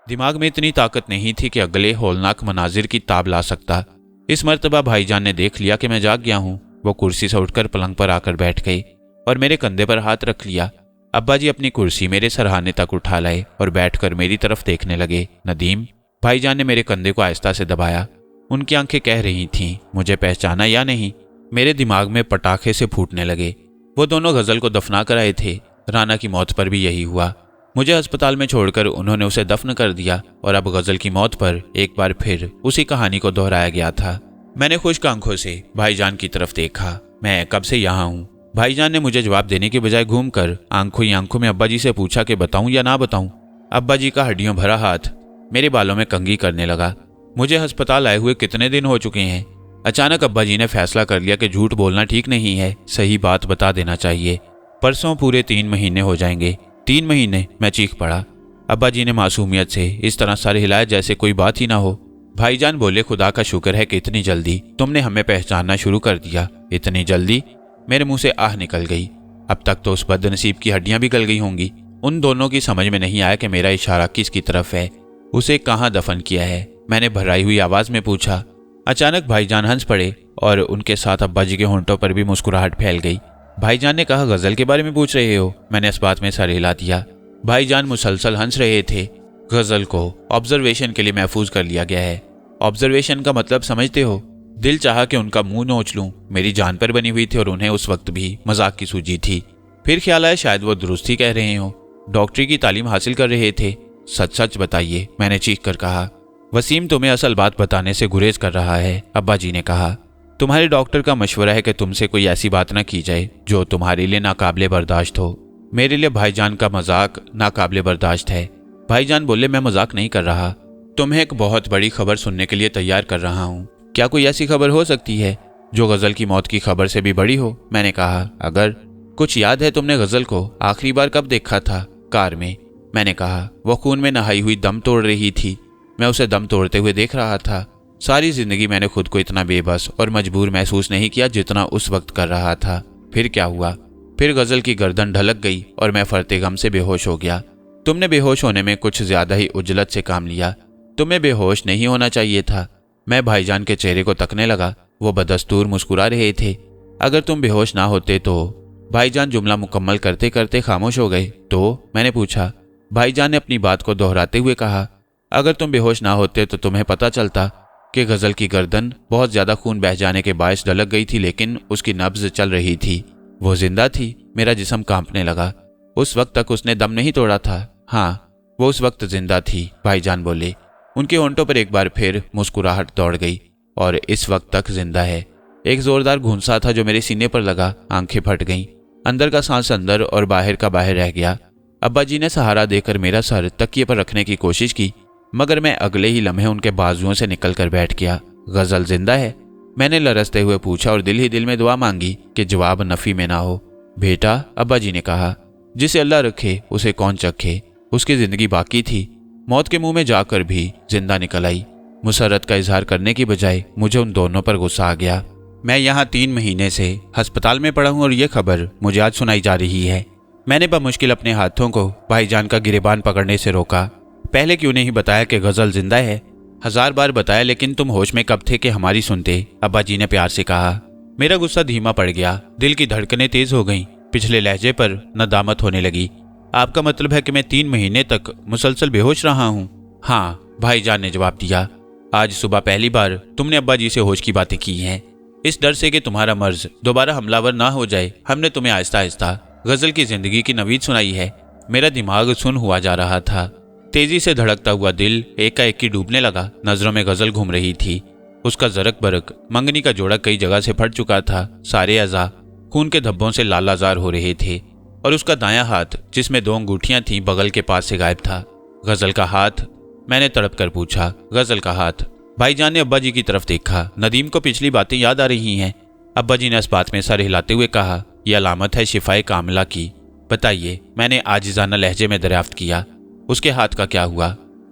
दिमाग में इतनी ताकत नहीं थी कि अगले हौलनाक मनाजिर की ताब ला सकता। इस मर्तबा भाईजान ने देख लिया कि मैं जाग गया हूँ। वो कुर्सी से उठकर पलंग पर आकर बैठ गई और मेरे कंधे पर हाथ रख लिया। अब्बा जी अपनी कुर्सी मेरे सरहाने तक उठा लाए और बैठकर मेरी तरफ देखने लगे। नदीम, भाईजान ने मेरे कंधे को आहिस्ता से दबाया। उनकी आंखें कह रही थीं, मुझे पहचाना या नहीं। मेरे दिमाग में पटाखे से फूटने लगे। वो दोनों गजल को दफना कर आए थे। राना की मौत पर भी यही हुआ। मुझे अस्पताल में छोड़कर उन्होंने उसे दफन कर दिया और अब गजल की मौत पर एक बार फिर उसी कहानी को दोहराया गया था। मैंने खुश्क आंखों से भाईजान की तरफ देखा। मैं कब से यहाँ हूँ? भाईजान ने मुझे जवाब देने के बजाय घूमकर आंखों ही आंखों में अब्बा जी से पूछा कि बताऊं या ना बताऊं। अब्बा जी का हड्डियों भरा हाथ मेरे बालों में कंघी करने लगा। मुझे अस्पताल आए हुए कितने दिन हो चुके हैं। अचानक अब्बा जी ने फैसला कर लिया कि झूठ बोलना ठीक नहीं है, सही बात बता देना चाहिए। परसों पूरे 3 महीने हो जाएंगे। 3 महीने? मैं चीख पड़ा। अब्बा जी ने मासूमियत से इस तरह सर हिलाया जैसे कोई बात ही ना हो। भाईजान बोले, खुदा का शुक्र है कि इतनी जल्दी तुमने हमें पहचानना शुरू कर दिया। इतनी जल्दी? मेरे मुंह से आह निकल गई। अब तक तो उस बदनसीब की हड्डियां भी गल गई होंगी। उन दोनों की समझ में नहीं आया कि मेरा इशारा किसकी तरफ है, उसे कहाँ दफन किया है। मैंने भराई हुई आवाज में पूछा। अचानक भाईजान हंस पड़े और उनके साथ अब्बा जी के होंठों पर भी मुस्कुराहट फैल गई। भाईजान ने कहा, गजल के बारे में पूछ रहे हो? मैंने इस बात में सर हिला दिया। भाईजान मुसलसल हंस रहे थे। गजल को ऑब्जर्वेशन के लिए महफूज कर लिया गया है। ऑब्जर्वेशन का मतलब समझते हो? दिल चाहा कि उनका मुंह नोच लूं। मेरी जान पर बनी हुई थी और उन्हें उस वक्त भी मजाक की सूझी थी। फिर ख्याल आया शायद वो दुरुस्त ही कह रहे हो। डॉक्टरी की तालीम हासिल कर रहे थे। सच सच बताइए, मैंने चीख कर कहा। वसीम तुम्हें असल बात बताने से गुरेज कर रहा है, अब्बा जी ने कहा। तुम्हारे डॉक्टर का मशवरा है कि तुमसे कोई ऐसी बात ना की जाए जो तुम्हारे लिए नाकाबिले बर्दाश्त हो। मेरे लिए भाईजान का मजाक नाकाबिले बर्दाश्त है। भाईजान बोले, मैं मजाक नहीं कर रहा, तुम्हें एक बहुत बड़ी खबर सुनने के लिए तैयार कर रहा हूँ। क्या कोई ऐसी खबर हो सकती है जो गजल की मौत की खबर से भी बड़ी हो? मैंने कहा। अगर कुछ याद है तुमने गजल को आखिरी बार कब देखा था? कार में, मैंने कहा। वो खून में नहाई हुई दम तोड़ रही थी। मैं उसे दम तोड़ते हुए देख रहा था। सारी जिंदगी मैंने खुद को इतना बेबस और मजबूर महसूस नहीं किया जितना उस वक्त कर रहा था। फिर क्या हुआ? फिर गजल की गर्दन ढलक गई और मैं फरते गम से बेहोश हो गया। तुमने बेहोश होने में कुछ ज्यादा ही उजलत से काम लिया। तुम्हें बेहोश नहीं होना चाहिए था। मैं भाईजान के चेहरे को तकने लगा। वो बदस्तूर मुस्कुरा रहे थे। अगर तुम बेहोश ना होते तो? भाईजान जुमला मुकम्मल करते करते खामोश हो गए। तो? मैंने पूछा। भाईजान ने अपनी बात को दोहराते हुए कहा, अगर तुम बेहोश ना होते तो तुम्हें पता चलता कि गजल की गर्दन बहुत ज्यादा खून बह जाने के बायस ढलक गई थी, लेकिन उसकी नब्ज चल रही थी। वो जिंदा थी। मेरा जिस्म कांपने लगा। उस वक्त तक उसने दम नहीं तोड़ा था? हाँ, वो उस वक्त जिंदा थी, भाईजान बोले। उनके होंठों पर एक बार फिर मुस्कुराहट दौड़ गई। और इस वक्त तक जिंदा है। एक जोरदार घूंसा था जो मेरे सीने पर लगा। आंखें फट गईं। अंदर का सांस अंदर और बाहर का बाहर रह गया। अब्बा जी ने सहारा देकर मेरा सर तकिए पर रखने की कोशिश की, मगर मैं अगले ही लम्हे उनके बाजुओं से निकल कर बैठ गया। गजल जिंदा है? मैंने लरसते हुए पूछा और दिल ही दिल में दुआ मांगी कि जवाब नफी में ना हो। बेटा, अब्बा जी ने कहा, जिसे अल्लाह रखे उसे कौन चखे। उसकी जिंदगी बाकी थी। मौत के मुंह में जाकर भी जिंदा निकल आई। मुसरत का इजहार करने की बजाय मुझे उन दोनों पर गुस्सा आ गया। मैं यहाँ 3 महीने से अस्पताल में पड़ा हूँ और ये खबर मुझे आज सुनाई जा रही है। मैंने बमुश्किल अपने हाथों को भाईजान का गिरेबान पकड़ने से रोका। पहले क्यों नहीं बताया कि गजल जिंदा है? 1000 बार बताया, लेकिन तुम होश में कब थे कि हमारी सुनते? अब्बा जी ने प्यार से कहा। मेरा गुस्सा धीमा पड़ गया। दिल की धड़कनें तेज हो गईं। पिछले लहजे पर नदामत होने लगी। आपका मतलब है कि मैं 3 महीने तक मुसलसल बेहोश रहा हूँ? हाँ, भाईजान ने जवाब दिया। आज सुबह पहली बार तुमने अब्बा जी से होश की बातें की हैं। इस डर से कि तुम्हारा मर्ज दोबारा हमलावर ना हो जाए, हमने तुम्हें आहिस्ता आहिस्ता गजल की जिंदगी की नवीद सुनाई है। मेरा दिमाग सुन हुआ जा रहा था। तेजी से धड़कता हुआ दिल एकाएकी डूबने लगा। नजरों में गजल घूम रही थी। उसका जरक बरक मंगनी का जोड़ा कई जगह से फट चुका था। सारे अज़ा खून के धब्बों से लालाजार हो रहे थे और उसका दायां हाथ, जिसमें 2 अंगूठियां थीं, बगल के पास से गायब था। गजल का हाथ? मैंने तड़प कर पूछा। गजल का हाथ? भाईजान ने अब्बा जी की तरफ देखा। नदीम को पिछली बातें याद आ रही हैं। अब्बा जी ने इस बात में सर हिलाते हुए कहा, यह अलामत है शिफाए कामिला की। बताइए, मैंने आजिजाना लहजे में दरियाफ्त किया। उसके हाथ का क्या हुआ?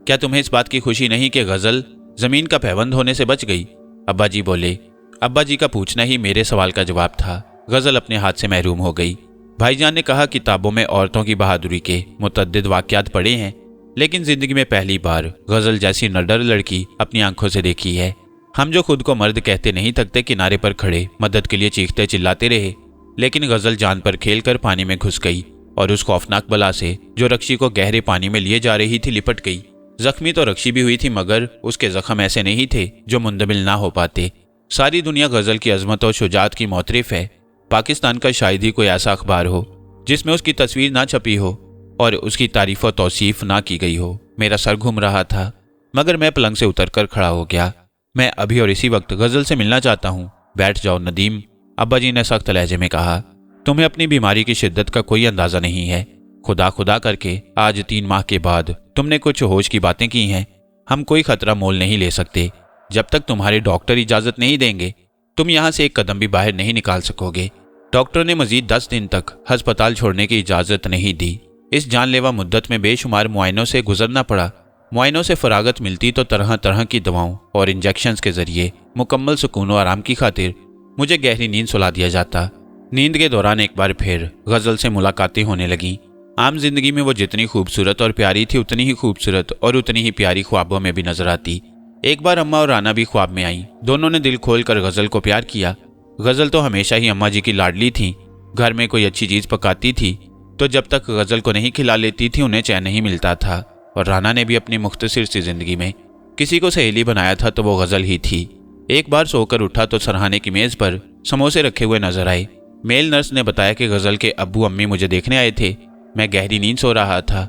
क्या तुम्हें इस बात की खुशी नहीं कि गजल जमीन का पैबंद होने से बच गई? अब्बा जी बोले। अब्बा जी का पूछना ही मेरे सवाल का जवाब था। गजल अपने हाथ से महरूम हो गई। भाईजान ने कहा, किताबों में औरतों की बहादुरी के मुतअद्दिद वाक़यात पढ़े हैं। लेकिन जिंदगी में पहली बार गजल जैसी नडर लड़की अपनी आंखों से देखी है। हम जो खुद को मर्द कहते नहीं थकते किनारे पर खड़े मदद के लिए चीखते चिल्लाते रहे, लेकिन गजल जान पर खेलकर पानी में घुस गई और उस खौफनाक बला से जो रक्षी को गहरे पानी में लिए जा रही थी लिपट गई। जख्मी तो रक्षी भी हुई थी, मगर उसके जख्म ऐसे नहीं थे जो मुंदमिल ना हो पाते। सारी दुनिया गजल की अजमत और शुजात की मोतरिफ है। पाकिस्तान का शायद ही कोई ऐसा अखबार हो जिसमें उसकी तस्वीर ना छपी हो और उसकी तारीफ और तौसीफ ना की गई हो। मेरा सर घूम रहा था, मगर मैं पलंग से उतरकर खड़ा हो गया। मैं अभी और इसी वक्त गजल से मिलना चाहता हूँ। बैठ जाओ नदीम, अब्बा जी ने सख्त लहजे में कहा। तुम्हें अपनी बीमारी की शिद्दत का कोई अंदाजा नहीं है। खुदा खुदा करके आज 3 माह के बाद तुमने कुछ होश की बातें की हैं। हम कोई खतरा मोल नहीं ले सकते। जब तक तुम्हारे डॉक्टर इजाजत नहीं देंगे तुम यहाँ से एक कदम भी बाहर नहीं निकाल सकोगे। डॉक्टर ने मजीद 10 दिन तक अस्पताल छोड़ने की इजाजत नहीं दी। इस जानलेवा मुद्दत में बेशुमार मुआयनों से गुजरना पड़ा। मुआयनों से फरागत मिलती तो तरह तरह की दवाओं और इंजेक्शंस के जरिए मुकम्मल सुकून और आराम की खातिर मुझे गहरी नींद सुला दिया जाता। नींद के दौरान एक बार फिर गजल से मुलाकातें होने लगीं। आम जिंदगी में वो जितनी खूबसूरत और प्यारी थी उतनी ही खूबसूरत और उतनी ही प्यारी ख्वाबों में भी नजर आती। एक बार अम्मा और राना भी ख्वाब में आई। दोनों ने दिल खोल कर गजल को प्यार किया। गजल तो हमेशा ही अम्मा जी की लाडली थी। घर में कोई अच्छी चीज पकाती थी तो जब तक गजल को नहीं खिला लेती थी उन्हें चैन नहीं मिलता था। और राना ने भी अपनी मुख्तसर सी जिंदगी में किसी को सहेली बनाया था तो वो गजल ही थी। एक बार सोकर उठा तो सरहाने की मेज पर समोसे रखे हुए नजर आए। मेल नर्स ने बताया कि गजल के अब्बू अम्मी मुझे देखने आए थे। मैं गहरी नींद सो रहा था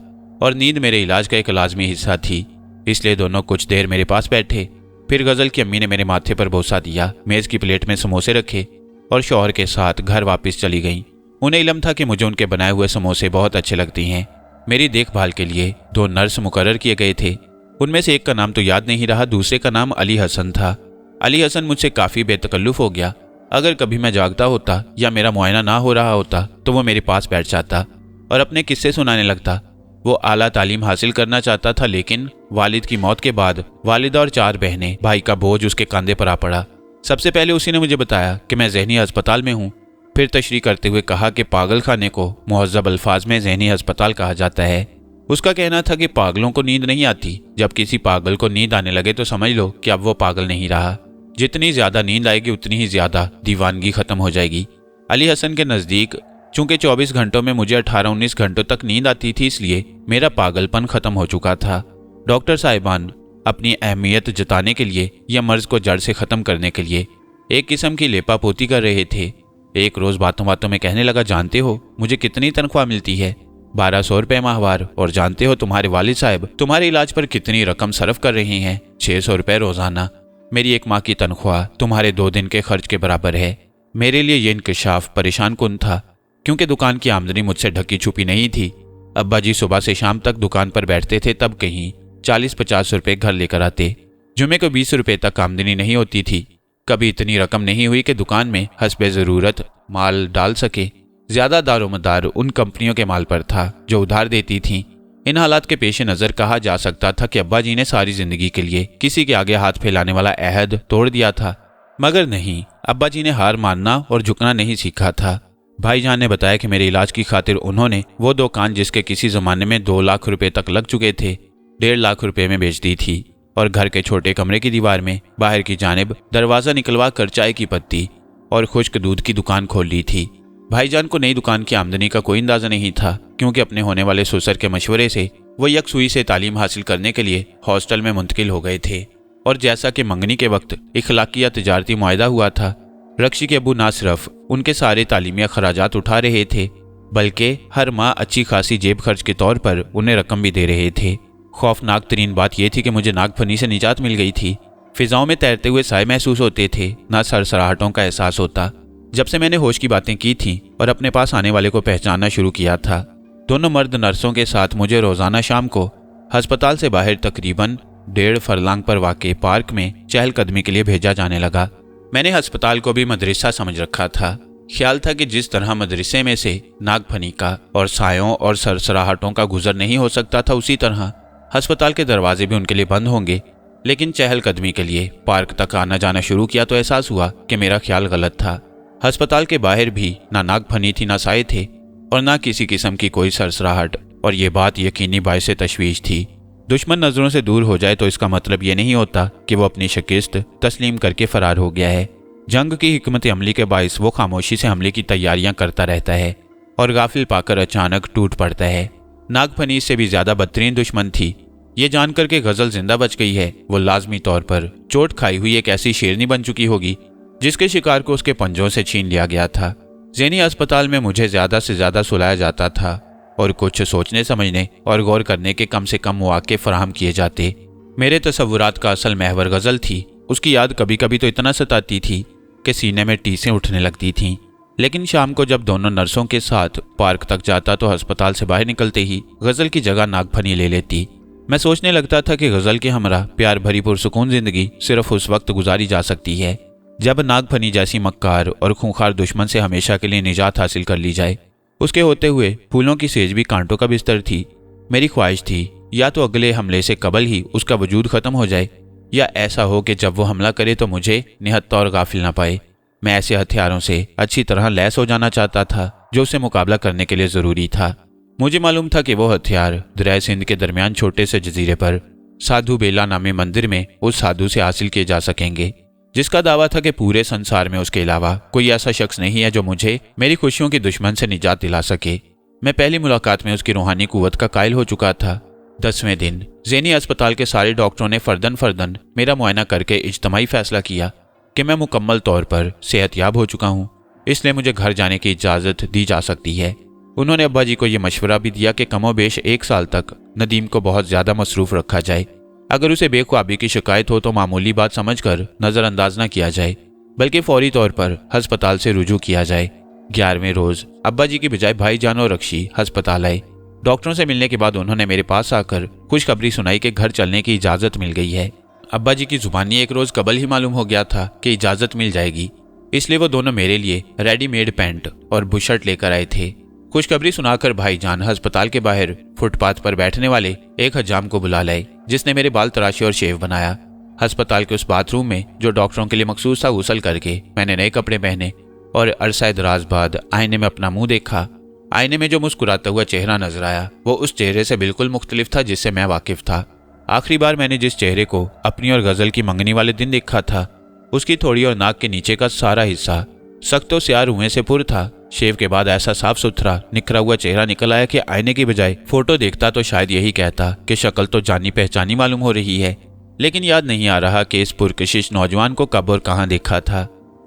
और नींद मेरे इलाज का एक लाजमी हिस्सा थी, इसलिए दोनों कुछ देर मेरे पास बैठे। फिर गजल की अम्मी ने मेरे माथे पर बोसा दिया, मेज की प्लेट में समोसे रखे और शौहर के साथ घर वापस चली गईं। उन्हें इल्म था कि मुझे उनके बनाए हुए समोसे बहुत अच्छे लगती हैं। मेरी देखभाल के लिए 2 नर्स मुकर्रर किए गए थे। उनमें से एक का नाम तो याद नहीं रहा, दूसरे का नाम अली हसन था। अली हसन मुझसे काफ़ी बेतकल्लुफ़ हो गया। अगर कभी मैं जागता होता या मेरा मुआयना ना हो रहा होता तो वो मेरे पास बैठ जाता और अपने किस्से सुनाने लगता। वो आला तालीम हासिल करना चाहता था, लेकिन वालिद की मौत के बाद वालिदा और 4 बहनें, भाई का बोझ उसके कंधे पर आ पड़ा। सबसे पहले उसी ने मुझे बताया कि मैं ज़हनी अस्पताल में हूँ। फिर तशरीह करते हुए कहा कि पागल खाने को मुहज़्ज़ब अल्फाज में ज़हनी अस्पताल कहा जाता है। उसका कहना था कि पागलों को नींद नहीं आती। जब किसी पागल को नींद आने लगे तो समझ लो कि अब वो पागल नहीं रहा। जितनी ज़्यादा नींद आएगी उतनी ही ज़्यादा दीवानगी ख़त्म हो जाएगी। अली हसन के नज़दीक चूंकि 24 घंटों में मुझे 18-19 घंटों तक नींद आती थी, इसलिए मेरा पागलपन ख़त्म हो चुका था। डॉक्टर साहिबान अपनी अहमियत जताने के लिए या मर्ज को जड़ से ख़त्म करने के लिए एक किस्म की लेपापोती कर रहे थे। एक रोज़ बातों बातों में कहने लगा, जानते हो मुझे कितनी तनख्वाह मिलती है? 1200 रुपये माहवार। और जानते हो तुम्हारे वालिद साहब तुम्हारे इलाज पर कितनी रकम सर्फ कर रहे हैं? 600 रुपये रोज़ाना। मेरी एक माह की तनख्वाह तुम्हारे 2 दिन के खर्च के बराबर है। मेरे लिए ये इंकशाफ परेशान कुन था, क्योंकि दुकान की आमदनी मुझसे ढकी छुपी नहीं थी। अब्बा जी सुबह से शाम तक दुकान पर बैठते थे, तब कहीं 40-50 रुपये घर लेकर आते। जुमे को 20 रुपये तक आमदनी नहीं होती थी। कभी इतनी रकम नहीं हुई कि दुकान में हस्बे ज़रूरत माल डाल सके। ज़्यादा दारोमदार उन कंपनियों के माल पर था जो उधार देती थीं। इन हालात के पेश नज़र कहा जा सकता था कि अब्बा जी ने सारी ज़िंदगी के लिए किसी के आगे हाथ फैलाने वाला अहद तोड़ दिया था। मगर नहीं, अब्बा जी ने हार मानना और झुकना नहीं सीखा था। भाईजान ने बताया कि मेरे इलाज की खातिर उन्होंने वो दुकान जिसके किसी ज़माने में 2 लाख रुपए तक लग चुके थे 1.5 लाख रुपए में बेच दी थी, और घर के छोटे कमरे की दीवार में बाहर की जानिब दरवाज़ा निकलवा कर चाय की पत्ती और खुश्क दूध की दुकान खोल ली थी। भाईजान को नई दुकान की आमदनी का कोई अंदाज़ा नहीं था, क्योंकि अपने होने वाले ससुर के मशवरे से वो यकसुई से तालीम हासिल करने के लिए हॉस्टल में मुंतकिल हो गए थे। और जैसा कि मंगनी के वक्त इखलाकी या तिजारती मुआहदा हुआ था, रक्षी के अबू ना सिर्फ उनके सारे तालीमी अखराजात उठा रहे थे, बल्कि हर माह अच्छी खासी जेब खर्च के तौर पर उन्हें रकम भी दे रहे थे। खौफनाक तरीन बात यह थी कि मुझे नागफनी से निजात मिल गई थी। फिजाओं में तैरते हुए साए महसूस होते थे, ना सरसराहटों का एहसास होता। जब से मैंने होश की बातें की थीं और अपने पास आने वाले को पहचानना शुरू किया था, दोनों मर्द नर्सों के साथ मुझे रोज़ाना शाम को अस्पताल से बाहर तकरीबन 1.5 फरलांग पर वाक़े पार्क में चहलकदमी के लिए भेजा जाने लगा। मैंने अस्पताल को भी मदरसा समझ रखा था। ख्याल था कि जिस तरह मदरसे में से नागफनी का और सायों और सरसराहटों का गुजर नहीं हो सकता था, उसी तरह अस्पताल के दरवाजे भी उनके लिए बंद होंगे। लेकिन चहलकदमी के लिए पार्क तक आना जाना शुरू किया तो एहसास हुआ कि मेरा ख्याल गलत था। अस्पताल के बाहर भी ना नागफनी थी, ना साए थे, और ना किसी किस्म की कोई सरसराहट। और ये बात यकीनी बायसे तशवीश थी दुश्मन नजरों से दूर हो जाए तो इसका मतलब ये नहीं होता कि वो अपनी शिकस्त तस्लीम करके फरार हो गया है। जंग की हिकमत अमली के बाइस वो खामोशी से हमले की तैयारियां करता रहता है और गाफिल पाकर अचानक टूट पड़ता है। नागफनी से भी ज्यादा बदतरीन दुश्मन थी। ये जानकर के गजल जिंदा बच गई है, वो लाजमी तौर पर चोट खाई हुई एक ऐसी शेरनी बन चुकी होगी जिसके शिकार को उसके पंजों से छीन लिया गया था। ज़ेनी अस्पताल में मुझे ज्यादा से ज्यादा सुलाया जाता था और कुछ सोचने समझने और गौर करने के कम से कम मौके फराहम किए जाते। मेरे तसव्वुरात का असल महवर गजल थी। उसकी याद कभी कभी तो इतना सताती थी कि सीने में टीसें उठने लगती थीं। लेकिन शाम को जब दोनों नर्सों के साथ पार्क तक जाता तो अस्पताल से बाहर निकलते ही गजल की जगह नागफनी ले लेती। मैं सोचने लगता था कि गजल के हमरा प्यार भरी पुरसुकून जिंदगी सिर्फ उस वक्त गुजारी जा सकती है जब नागफनी जैसी मक्कार और खूंखार दुश्मन से हमेशा के लिए निजात हासिल कर ली जाए। उसके होते हुए फूलों की सेज भी कांटों का बिस्तर थी। मेरी ख्वाहिश थी या तो अगले हमले से कबल ही उसका वजूद खत्म हो जाए या ऐसा हो कि जब वो हमला करे तो मुझे निहत्ता और गाफिल ना पाए। मैं ऐसे हथियारों से अच्छी तरह लैस हो जाना चाहता था जो उसे मुकाबला करने के लिए जरूरी था। मुझे मालूम था कि वो हथियार दरिया सिंध के दरमियान छोटे से जजीरे पर साधु बेला नामी मंदिर में उस साधु से हासिल किए जा सकेंगे जिसका दावा था कि पूरे संसार में उसके अलावा कोई ऐसा शख्स नहीं है जो मुझे मेरी खुशियों के दुश्मन से निजात दिला सके। मैं पहली मुलाकात में उसकी रूहानी कुव्वत का कायल हो चुका था। 10वें दिन ज़ेनी अस्पताल के सारे डॉक्टरों ने फर्दन मेरा मुआयना करके इज्तमाई फैसला किया कि मैं मुकम्मल तौर पर सेहतयाब हो चुका हूँ, इसलिए मुझे घर जाने की इजाज़त दी जा सकती है। उन्होंने अब्बा जी को यह मशवरा भी दिया कि कमोबेश 1 साल तक नदीम को बहुत ज़्यादा मसरूफ़ रखा जाए। अगर उसे बेख्वाबी की शिकायत हो तो मामूली बात समझकर नज़रअंदाज न किया जाए बल्कि फौरी तौर पर अस्पताल से रुजू किया जाए। 11वें रोज़ अब्बा जी की बजाय भाईजान और रक्षी अस्पताल आए। डॉक्टरों से मिलने के बाद उन्होंने मेरे पास आकर खुशखबरी सुनाई कि घर चलने की इजाज़त मिल गई है। अब्बा जी की जुबानी 1 रोज़ कबल ही मालूम हो गया था कि इजाज़त मिल जाएगी, इसलिए वो दोनों मेरे लिए रेडीमेड पैंट और बुशर्ट लेकर आए थे। खुशखबरी सुनाकर भाईजान अस्पताल के बाहर फुटपाथ पर बैठने वाले एक हजाम को बुला लाए जिसने मेरे बाल तराशे और शेव बनाया। अस्पताल के उस बाथरूम में जो डॉक्टरों के लिए मखसूस था गुसल करके मैंने नए कपड़े पहने और अरसा दराज बाद आईने में अपना मुंह देखा। आईने में जो मुस्कुराता हुआ चेहरा नजर आया वो उस चेहरे से बिल्कुल मुख्तलिफ था जिससे मैं वाकिफ था। आखिरी बार मैंने जिस चेहरे को अपनी और गजल की मंगनी वाले दिन देखा था उसकी थोड़ी और नाक के नीचे का सारा हिस्सा सख्त और स्याह रुएं से पुर था। शेव के बाद ऐसा साफ सुथरा निखरा हुआ चेहरा निकल आया कि आईने की बजाय फोटो देखता तो शायद यही कहता कि शक्ल तो जानी पहचानी मालूम हो रही है, लेकिन याद नहीं आ रहा कि इस पुरकशिश नौजवान को कब और कहाँ देखा था।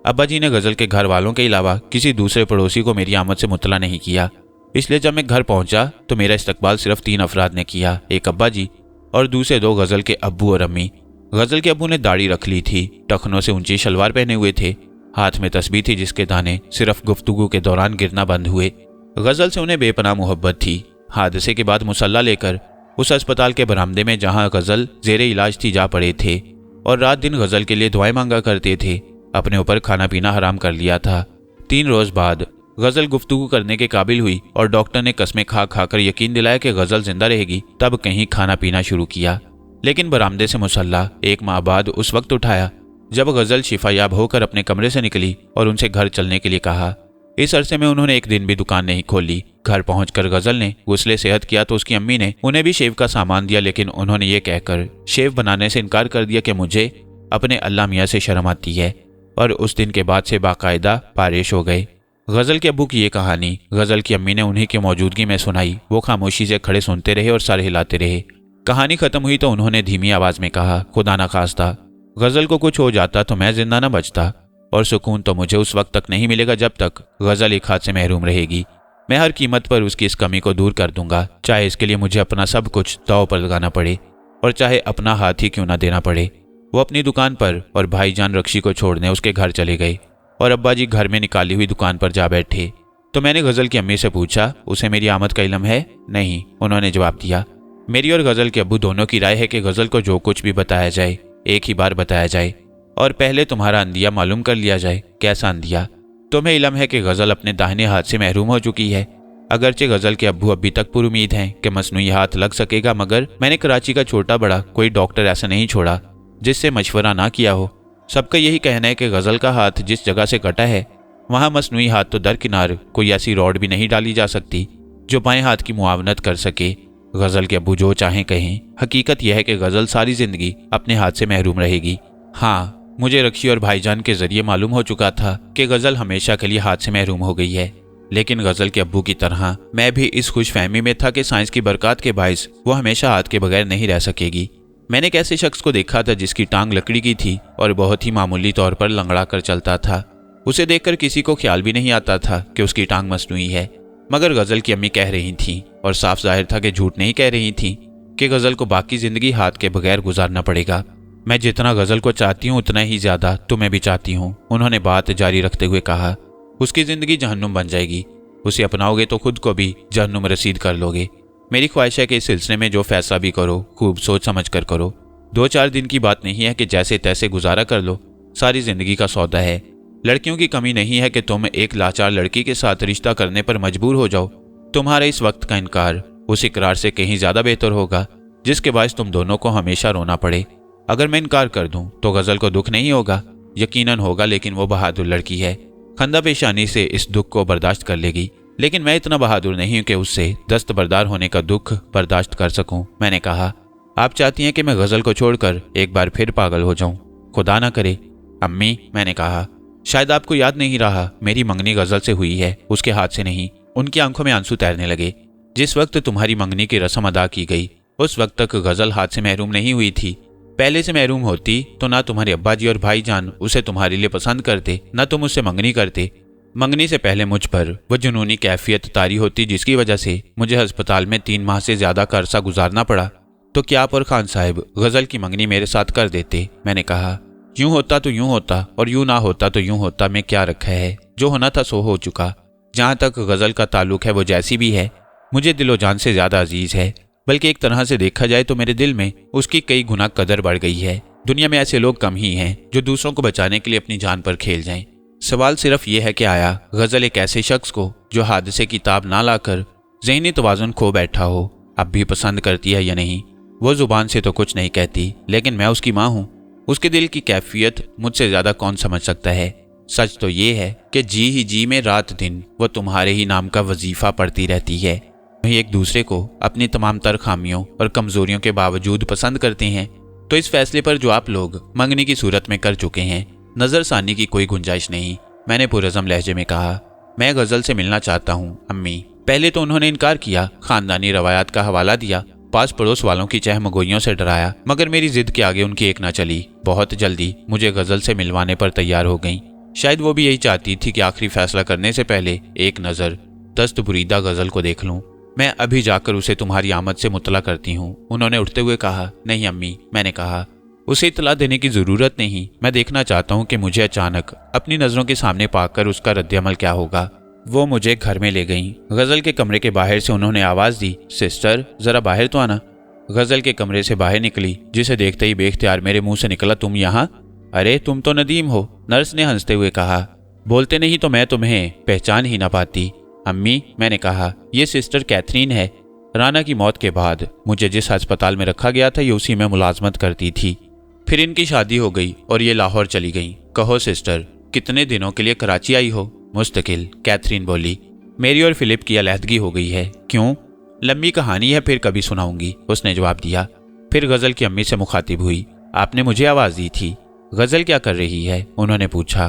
अब्बा जी ने गजल के घर वालों के अलावा किसी दूसरे पड़ोसी को मेरी आमद से मुतला नहीं किया, इसलिए जब मैं घर पहुंचा तो मेरा इस्तकबाल सिर्फ 3 अफराद ने किया, एक अब्बा जी और दूसरे 2 गजल के अब्बू और अम्मी। गजल के अब्बू ने दाढ़ी रख ली थी, टखनों से ऊंची शलवार पहने हुए थे, हाथ में तस्बीह थी जिसके दाने सिर्फ गुफ्तगू के दौरान गिरना बंद हुए। गजल से उन्हें बेपनाह मोहब्बत थी। हादसे के बाद मुसल्ला लेकर उस अस्पताल के बरामदे में जहां गजल जेरे इलाज थी जा पड़े थे और रात दिन गजल के लिए दुआएं मांगा करते थे। अपने ऊपर खाना पीना हराम कर लिया था। 3 रोज बाद गजल गुफ्तगू करने के काबिल हुई और डॉक्टर ने कस्में खा खाकर यकीन दिलाया कि गजल जिंदा रहेगी, तब कहीं खाना पीना शुरू किया। लेकिन बरामदे से मुसल्ला 1 माह बाद उस वक्त उठाया जब गजल शिफायाब होकर अपने कमरे से निकली और उनसे घर चलने के लिए कहा। इस अरसे में उन्होंने एक दिन भी दुकान नहीं खोली। घर पहुंचकर गजल ने गुस्ले सेहत किया तो उसकी अम्मी ने उन्हें भी शेव का सामान दिया, लेकिन उन्होंने ये कहकर शेव बनाने से इनकार कर दिया कि मुझे अपने अल्लाह मियाँ से शर्म आती है, और उस दिन के बाद से बाकायदा पारिश हो गए। गजल के अब्बू की ये कहानी गजल की अम्मी ने उन्हीं की मौजूदगी में सुनाई। वो खामोशी से खड़े सुनते रहे और सर हिलाते रहे। कहानी खत्म हुई तो उन्होंने धीमी आवाज में कहा, खुदा ना खास्ता गजल को कुछ हो जाता तो मैं जिंदा न बचता, और सुकून तो मुझे उस वक्त तक नहीं मिलेगा जब तक गजल एक हाथ से महरूम रहेगी। मैं हर कीमत पर उसकी इस कमी को दूर कर दूंगा, चाहे इसके लिए मुझे अपना सब कुछ दांव पर लगाना पड़े और चाहे अपना हाथ ही क्यों ना देना पड़े। वो अपनी दुकान पर और भाईजान रक्षी को छोड़ने उसके घर चले गए और अब्बा जी घर में निकाली हुई दुकान पर जा बैठे। तो मैंने गजल की अम्मी से पूछा, उसे मेरी आमद का इल्म है? नहीं, उन्होंने जवाब दिया। मेरी और गजल के अब्बू दोनों की राय है कि गजल को जो कुछ भी बताया जाए एक ही बार बताया जाए और पहले तुम्हारा अंदिया मालूम कर लिया जाए। कैसा अंदिया? तुम्हें इल्म है कि गजल अपने दाहिने हाथ से महरूम हो चुकी है। अगरचे गजल के अब्बू अभी तक पूरी उम्मीद हैं कि मसनूई हाथ लग सकेगा, मगर मैंने कराची का छोटा बड़ा कोई डॉक्टर ऐसा नहीं छोड़ा जिससे मशवरा ना किया हो। सबका यही कहना है कि गजल का हाथ जिस जगह से कटा है वहां मसनूई हाथ तो दरकिनार कोई ऐसी रॉड भी नहीं डाली जा सकती जो बाएं हाथ की मुआवनत कर सके। गजल के अब्बू जो चाहें कहें, हकीकत यह है कि गजल सारी जिंदगी अपने हाथ से महरूम रहेगी। हाँ, मुझे रक्षी और भाईजान के जरिए मालूम हो चुका था कि गजल हमेशा के लिए हाथ से महरूम हो गई है, लेकिन गजल के अब्बू की तरह मैं भी इस खुशफहमी में था कि साइंस की बरकत के बाइस वो हमेशा हाथ के बगैर नहीं रह सकेगी। मैंने एक ऐसे शख्स को देखा था जिसकी टांग लकड़ी की थी और बहुत ही मामूली तौर पर लंगड़ा कर चलता था। उसे देखकर किसी को ख्याल भी नहीं आता था कि उसकी टांग मसनूई है, मगर गजल की अम्मी कह रही थीं, और साफ जाहिर था कि झूठ नहीं कह रही थीं, कि गजल को बाकी जिंदगी हाथ के बगैर गुजारना पड़ेगा। मैं जितना गजल को चाहती हूँ उतना ही ज्यादा तुम्हें भी चाहती हूँ, उन्होंने बात जारी रखते हुए कहा। उसकी जिंदगी जहन्नुम बन जाएगी, उसे अपनाओगे तो खुद को भी जहन्नुम रसीद कर लोगे। मेरी ख्वाहिश है कि इस सिलसिले में जो फैसला भी करो खूब सोच समझ कर करो। 2-4 दिन की बात नहीं है कि जैसे तैसे गुजारा कर लो, सारी जिंदगी का सौदा है। लड़कियों की कमी नहीं है कि तुम एक लाचार लड़की के साथ रिश्ता करने पर मजबूर हो जाओ। तुम्हारे इस वक्त का इनकार उस इकरार से कहीं ज्यादा बेहतर होगा जिसके बायस तुम दोनों को हमेशा रोना पड़े। अगर मैं इनकार कर दूं तो गजल को दुख नहीं होगा, यकीनन होगा, लेकिन वो बहादुर लड़की है, खंदा पेशानी से इस दुख को बर्दाश्त कर लेगी। लेकिन मैं इतना बहादुर नहीं हूं कि उससे दस्तबरदार होने का दुख बर्दाश्त कर सकूं। मैंने कहा, आप चाहती हैं कि मैं गजल को छोड़कर एक बार फिर पागल हो जाऊं? खुदा ना करे। अम्मी, मैंने कहा, शायद आपको याद नहीं रहा, मेरी मंगनी गजल से हुई है, उसके हाथ से नहीं। उनकी आंखों में आंसू तैरने लगे। जिस वक्त तुम्हारी मंगनी की रस्म अदा की गई उस वक्त तक गजल हाथ से महरूम नहीं हुई थी। पहले से महरूम होती तो ना तुम्हारे अब्बा जी और भाईजान उसे तुम्हारे लिए पसंद करते, ना तुम उससे मंगनी करते। मंगनी से पहले मुझ पर वो जुनूनी कैफियत तारी होती जिसकी वजह से मुझे अस्पताल में 3 माह से ज्यादा का अरसा गुजारना पड़ा। तो क्या आप और खान साहब गजल की मंगनी मेरे साथ कर देते? मैंने कहा, यूं होता तो यूं होता और यूं ना होता तो यूं होता, में क्या रखा है, जो होना था सो हो चुका। जहां तक गजल का ताल्लुक है वो जैसी भी है मुझे दिलो जान से ज्यादा अजीज है, बल्कि एक तरह से देखा जाए तो मेरे दिल में उसकी कई गुना कदर बढ़ गई है। दुनिया में ऐसे लोग कम ही हैं जो दूसरों को बचाने के लिए अपनी जान पर खेल जाएं। सवाल सिर्फ ये है कि आया गजल एक ऐसे शख्स को जो हादसे की ताब ना लाकर ज़हनी तवाज़ुन खो बैठा हो अब भी पसंद करती है या नहीं? वो जुबान से तो कुछ नहीं कहती, लेकिन मैं उसकी माँ हूँ। उसके दिल की कैफियत मुझसे ज्यादा कौन समझ सकता है? सच तो ये है कि जी ही जी में रात दिन वो तुम्हारे ही नाम का वजीफा पढ़ती रहती है। वही एक दूसरे को अपनी तमाम तर खामियों और कमजोरियों के बावजूद पसंद करते हैं। तो इस फैसले पर जो आप लोग मंगनी की सूरत में कर चुके हैं, नजरसानी की कोई गुंजाइश नहीं। मैंने पुरज़म लहजे में कहा, मैं गजल से मिलना चाहता हूँ अम्मी। पहले तो उन्होंने इनकार किया, खानदानी रवायात का हवाला दिया, पास पड़ोस वालों की चहमगोइयों से डराया, मगर मेरी जिद के आगे उनकी एक ना चली। बहुत जल्दी मुझे गजल से मिलवाने पर तैयार हो गईं। शायद वो भी यही चाहती थी कि आखिरी फैसला करने से पहले एक नजर दस्त बुरीदा गजल को देख लूं। मैं अभी जाकर उसे तुम्हारी आमद से मुतला करती हूँ, उन्होंने उठते हुए कहा। नहीं अम्मी, मैंने कहा, उसे इतला देने की जरूरत नहीं। मैं देखना चाहता हूँ कि मुझे अचानक अपनी नजरों के सामने पाकर उसका रद्द-ए-अमल क्या होगा। वो मुझे घर में ले गईं। गजल के कमरे के बाहर से उन्होंने आवाज दी, सिस्टर जरा बाहर तो आना। गजल के कमरे से बाहर निकली, जिसे देखते ही बेख्तियार मेरे मुंह से निकला, तुम यहाँ? अरे तुम तो नदीम हो, नर्स ने हंसते हुए कहा। बोलते नहीं तो मैं तुम्हें पहचान ही ना पाती। अम्मी, मैंने कहा, ये सिस्टर कैथरीन है। राना की मौत के बाद मुझे जिस अस्पताल में रखा गया था ये उसी में मुलाजमत करती थी। फिर इनकी शादी हो गई और ये लाहौर चली गई। कहो सिस्टर, कितने दिनों के लिए कराची आई हो? मुस्तकिल, कैथरीन बोली। मेरी और फिलिप की अलहदगी हो गई है। क्यों? लंबी कहानी है, फिर कभी सुनाऊंगी, उसने जवाब दिया। फिर गजल की अम्मी से मुखातिब हुई, आपने मुझे आवाज दी थी। गजल क्या कर रही है? उन्होंने पूछा।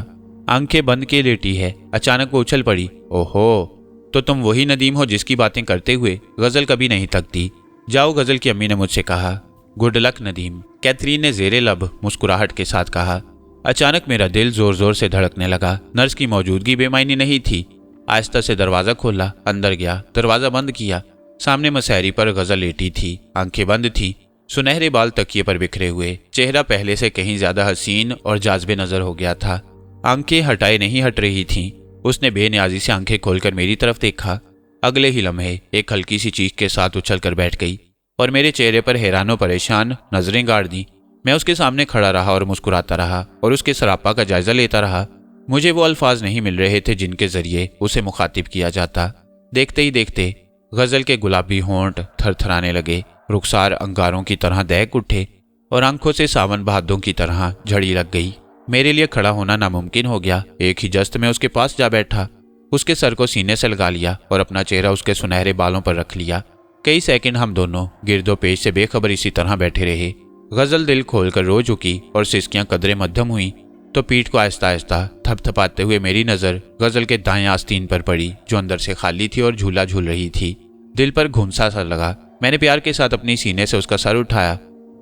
आंखें बंद किए लेटी है। अचानक वो उछल पड़ी। ओहो, तो तुम वही नदीम हो जिसकी बातें करते हुए गजल कभी नहीं थकती। जाओ, गजल की अम्मी ने मुझसे कहा। गुड लक नदीम, कैथरीन ने जेरे लब मुस्कुराहट के साथ कहा। अचानक मेरा दिल जोर जोर से धड़कने लगा। नर्स की मौजूदगी बेमायनी नहीं थी। आहिस्ता से दरवाजा खोला, अंदर गया, दरवाजा बंद किया। सामने मसहरी पर गजल लेटी थी, आंखें बंद थी, सुनहरे बाल तकिए पर बिखरे हुए, चेहरा पहले से कहीं ज्यादा हसीन और जाज़बे नजर हो गया था। आंखें हटाए नहीं हट रही थीं। उसने बेनियाजी से आंखें खोलकर मेरी तरफ देखा। अगले ही लम्हे एक हल्की सी चीख के साथ उछल कर बैठ गई और मेरे चेहरे पर हैरानो परेशान नजरें गाड़ दी। मैं उसके सामने खड़ा रहा और मुस्कुराता रहा और उसके सरापा का जायजा लेता रहा। मुझे वो अल्फाज नहीं मिल रहे थे जिनके जरिए उसे मुखातिब किया जाता। देखते ही देखते गजल के गुलाबी होंठ थरथराने लगे, रुखसार अंगारों की तरह दहक उठे और आंखों से सावन बहादों की तरह झड़ी लग गई। मेरे लिए खड़ा होना नामुमकिन हो गया। एक ही जस्त में उसके पास जा बैठा, उसके सर को सीने से लगा लिया और अपना चेहरा उसके सुनहरे बालों पर रख लिया। कई सेकंड हम दोनों गिरदो पेश से बेखबर इसी तरह बैठे रहे। गजल दिल खोलकर रो चुकी और सिसकियां कदरे मध्यम हुई तो पीठ को आहिस्ता आहिस्ता थपथपाते हुए मेरी नज़र गजल के दाएं आस्तीन पर पड़ी, जो अंदर से खाली थी और झूला झूल रही थी। दिल पर घुंसा सा लगा। मैंने प्यार के साथ अपनी सीने से उसका सर उठाया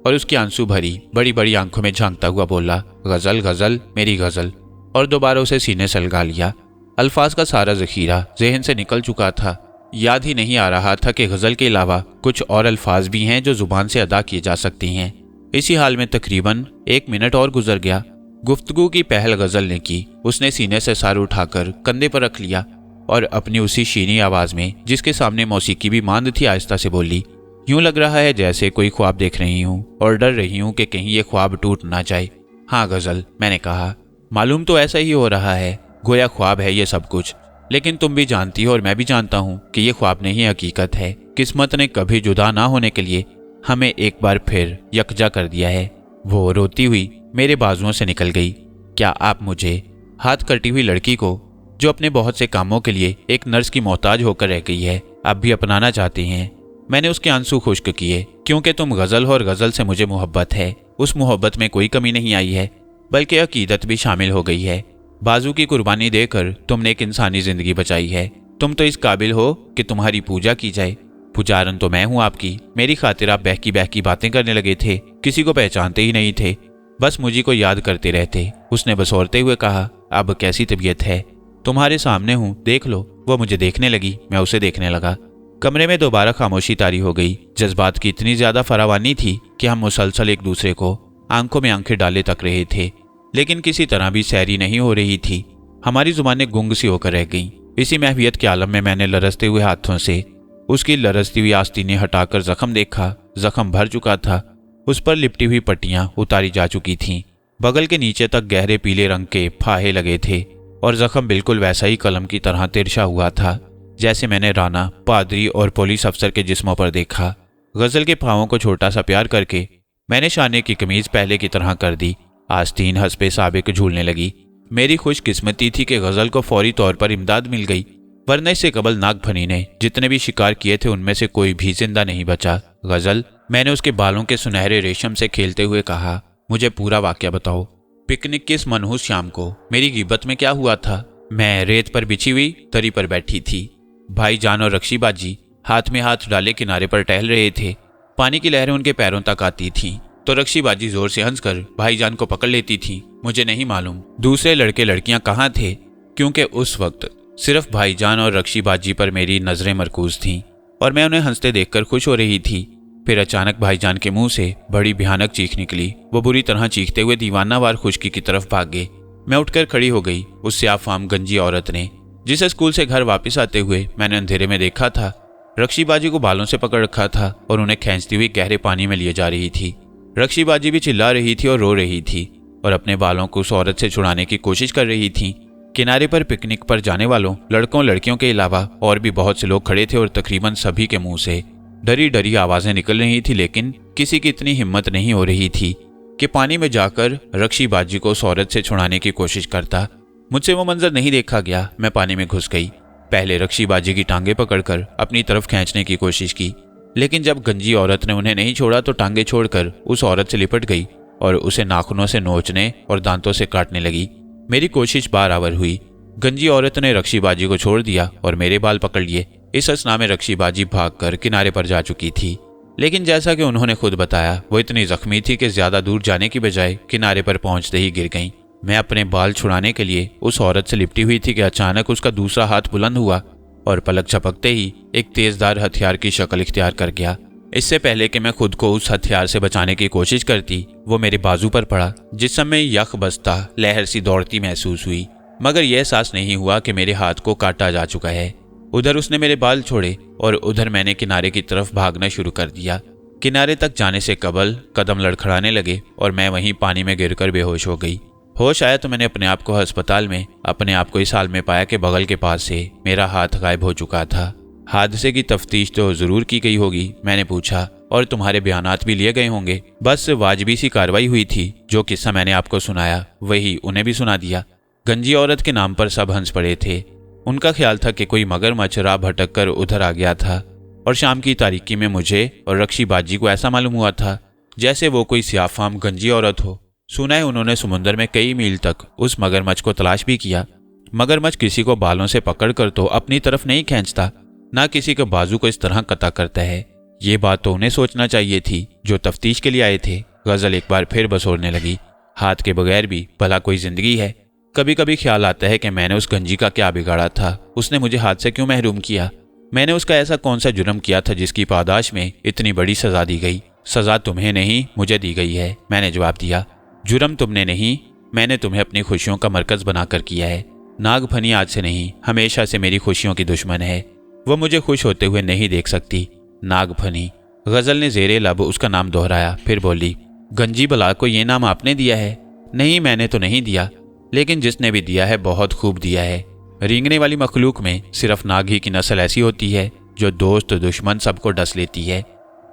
और उसकी आंसू भरी बड़ी बड़ी आंखों में झांकता हुआ बोला, गजल गजल मेरी गजल, और दोबारा उसे सीने से लगा लिया। अल्फाज का सारा जखीरा जहन से निकल चुका था। याद ही नहीं आ रहा था कि गजल के अलावा कुछ और अल्फाज भी हैं जो जुबान से अदा किए जा सकते हैं। इसी हाल में तकरीबन 1 मिनट और गुजर गया। गुफ्तगू की पहल गजल ने की। उसने सीने से सर उठाकर कंधे पर रख लिया और अपनी उसी शीनी आवाज में, जिसके सामने मौसीकी भी मांद थी, आहिस्ता से बोली, यूं लग रहा है जैसे कोई ख्वाब देख रही हूँ और डर रही हूँ कि कहीं ये ख्वाब टूट ना जाए। हाँ गजल, मैंने कहा, मालूम तो ऐसा ही हो रहा है, गोया ख्वाब है ये सब कुछ, लेकिन तुम भी जानती हो और मैं भी जानता हूँ कि ये ख्वाब नहीं हकीकत है। किस्मत ने कभी जुदा ना होने के लिए हमें एक बार फिर यकजा कर दिया है। वो रोती हुई मेरे बाजुओं से निकल गई। क्या आप मुझे, हाथ कटी हुई लड़की को जो अपने बहुत से कामों के लिए एक नर्स की मोहताज होकर रह गई है, आप भी अपनाना चाहती हैं? मैंने उसके आंसू खुश्क किए। क्योंकि तुम गजल हो और गजल से मुझे मोहब्बत है। उस मोहब्बत में कोई कमी नहीं आई है, बल्कि अकीदत भी शामिल हो गई है। बाजू की कुर्बानी देकर तुमने एक इंसानी जिंदगी बचाई है। तुम तो इस काबिल हो कि तुम्हारी पूजा की जाए। पुजारन तो मैं हूं आपकी। मेरी खातिर आप बहकी बहकी बातें करने लगे थे, किसी को पहचानते ही नहीं थे, बस मुझी को याद करते रहते। उसने बसौरते हुए कहा, अब कैसी तबीयत है? तुम्हारे सामने हूं, देख लो। वो मुझे देखने लगी, मैं उसे देखने लगा। कमरे में दोबारा खामोशी तारी हो गई। जज्बात की इतनी ज्यादा फरावानी थी कि हम मुसलसल एक दूसरे को आंखों में आंखें डाले तक रहे थे, लेकिन किसी तरह भी सैरी नहीं हो रही थी। हमारी जुबानें गुंग सी होकर रह गईं। इसी महवियत के आलम में मैंने लरसते हुए हाथों से उसकी लरसती हुई आस्तीनें हटाकर जख्म देखा। जख्म भर चुका था। उस पर लिपटी हुई पट्टियां उतारी जा चुकी थीं। बगल के नीचे तक गहरे पीले रंग के फाहे लगे थे और जख्म बिल्कुल वैसा ही कलम की तरह तिरछा हुआ था जैसे मैंने राना, पादरी और पुलिस अफसर के जिस्मों पर देखा। गजल के पांवों को छोटा सा प्यार करके मैंने शाने की कमीज पहले की तरह कर दी। आस्तीन हस्बे साबिक झूलने लगी। मेरी खुशकिस्मती थी कि गजल को फौरी तौर पर इमदाद मिल गई, वरना इससे कबल नागफनी ने जितने भी शिकार किए थे उनमें से कोई भी जिंदा नहीं बचा। गजल, मैंने उसके बालों के सुनहरे रेशम से खेलते हुए कहा, मुझे पूरा वाकया बताओ। पिकनिक की इस मनहूस शाम को मेरी गिबत में क्या हुआ था? मैं रेत पर बिछी हुई दरी पर बैठी थी। भाईजान और रक्षी बाजी हाथ में हाथ डाले किनारे पर टहल रहे थे। पानी की लहरें उनके पैरों तक आती थीं, तो रक्षी बाजी जोर से हंसकर भाईजान को पकड़ लेती थी। मुझे नहीं मालूम दूसरे लड़के लड़कियां कहाँ थे, क्योंकि उस वक्त सिर्फ भाईजान और रक्षी बाजी पर मेरी नजरें मरकूज थीं और मैं उन्हें हंसते देखकर खुश हो रही थी। फिर अचानक भाईजान के मुंह से बड़ी भयानक चीख निकली। वो बुरी तरह चीखते हुए दीवानावार खुशकी की तरफ भाग गए। मैं उठकर खड़ी हो गई। उससे आफाम गंजी औरत ने, जिसे स्कूल से घर वापस आते हुए मैंने अंधेरे में देखा था, रक्षी बाजी को बालों से पकड़ रखा था और उन्हें खींचती हुई गहरे पानी में लिए जा रही थी। रक्षी बाजी भी चिल्ला रही थी और रो रही थी और अपने बालों को उस औरत से छुड़ाने की कोशिश कर रही थी। किनारे पर पिकनिक पर जाने वालों लड़कों लड़कियों के अलावा और भी बहुत से लोग खड़े थे और तकरीबन सभी के मुंह से डरी डरी आवाजें निकल रही थी, लेकिन किसी की इतनी हिम्मत नहीं हो रही थी कि पानी में जाकर रक्षी बाजी को उस औरत से छुड़ाने की कोशिश करता। मुझसे वो मंजर नहीं देखा गया। मैं पानी में घुस गई। पहले रक्षी बाजी की टांगे पकड़कर अपनी तरफ खींचने की कोशिश की, लेकिन जब गंजी औरत ने उन्हें नहीं छोड़ा तो टांगे छोड़कर उस औरत से लिपट गई और उसे नाखूनों से नोचने और दांतों से काटने लगी। मेरी कोशिश बराबर हुई। गंजी औरत ने रक्षी बाजी को छोड़ दिया और मेरे बाल पकड़ लिए। इस असना में रक्षी बाजी भागकर किनारे पर जा चुकी थी, लेकिन जैसा कि उन्होंने खुद बताया, वो इतनी जख्मी थी कि ज्यादा दूर जाने की बजाय किनारे पर पहुंचते ही गिर गईं। मैं अपने बाल छुड़ाने के लिए उस औरत से लिपटी हुई थी कि अचानक उसका दूसरा हाथ बुलंद हुआ और पलक झपकते ही एक तेजदार हथियार की शक्ल इख्तियार कर गया। इससे पहले कि मैं खुद को उस हथियार से बचाने की कोशिश करती, वो मेरे बाजू पर पड़ा। जिस समय यख बस्ता लहर सी दौड़ती महसूस हुई, मगर यह एहसास नहीं हुआ कि मेरे हाथ को काटा जा चुका है। उधर उसने मेरे बाल छोड़े और उधर मैंने किनारे की तरफ भागना शुरू कर दिया। किनारे तक जाने से कबल कदम लड़खड़ाने लगे और मैं वहीं पानी में गिरकर बेहोश हो गई। होश आया तो मैंने अपने आप को अस्पताल में अपने आप को इस हाल में पाया कि बगल के पास से मेरा हाथ गायब हो चुका था। हादसे की तफ्तीश तो जरूर की गई होगी, मैंने पूछा, और तुम्हारे बयानात भी लिए गए होंगे। बस वाजबी सी कार्रवाई हुई थी। जो किस्सा मैंने आपको सुनाया वही उन्हें भी सुना दिया। गंजी औरत के नाम पर सब हंस पड़े थे। उनका ख्याल था कि कोई मगरमच्छ राह भटक कर उधर आ गया था और शाम की तारीकी में मुझे और रक्षी बाजी को ऐसा मालूम हुआ था जैसे वो कोई सियाफाम गंजी औरत हो। सुना है उन्होंने समुद्र में कई मील तक उस मगरमच्छ को तलाश भी किया। मगरमच्छ किसी को बालों से पकड़कर तो अपनी तरफ नहीं खींचता, ना किसी के बाजू को इस तरह कता करता है। ये बात तो उन्हें सोचना चाहिए थी जो तफ्तीश के लिए आए थे। गजल एक बार फिर बसोरने लगी। हाथ के बगैर भी भला कोई जिंदगी है। कभी कभी ख्याल आता है कि मैंने उस गंजी का क्या बिगाड़ा था, उसने मुझे हाथ से क्यों महरूम किया। मैंने उसका ऐसा कौन सा जुर्म किया था जिसकी पादाश में इतनी बड़ी सजा दी गई। सजा तुम्हें नहीं मुझे दी गई है, मैंने जवाब दिया। जुर्म तुमने नहीं, मैंने तुम्हें अपनी खुशियों का मरकज बनाकर किया है। नागफनी आज से नहीं हमेशा से मेरी खुशियों की दुश्मन है। वो मुझे खुश होते हुए नहीं देख सकती। नागफनी। गजल ने जेरे लब उसका नाम दोहराया, फिर बोली, गंजी बला को ये नाम आपने दिया है? नहीं, मैंने तो नहीं दिया, लेकिन जिसने भी दिया है बहुत खूब दिया है। रेंगने वाली मखलूक में सिर्फ नाग ही की नस्ल ऐसी होती है जो दोस्त दुश्मन सबको डस लेती है।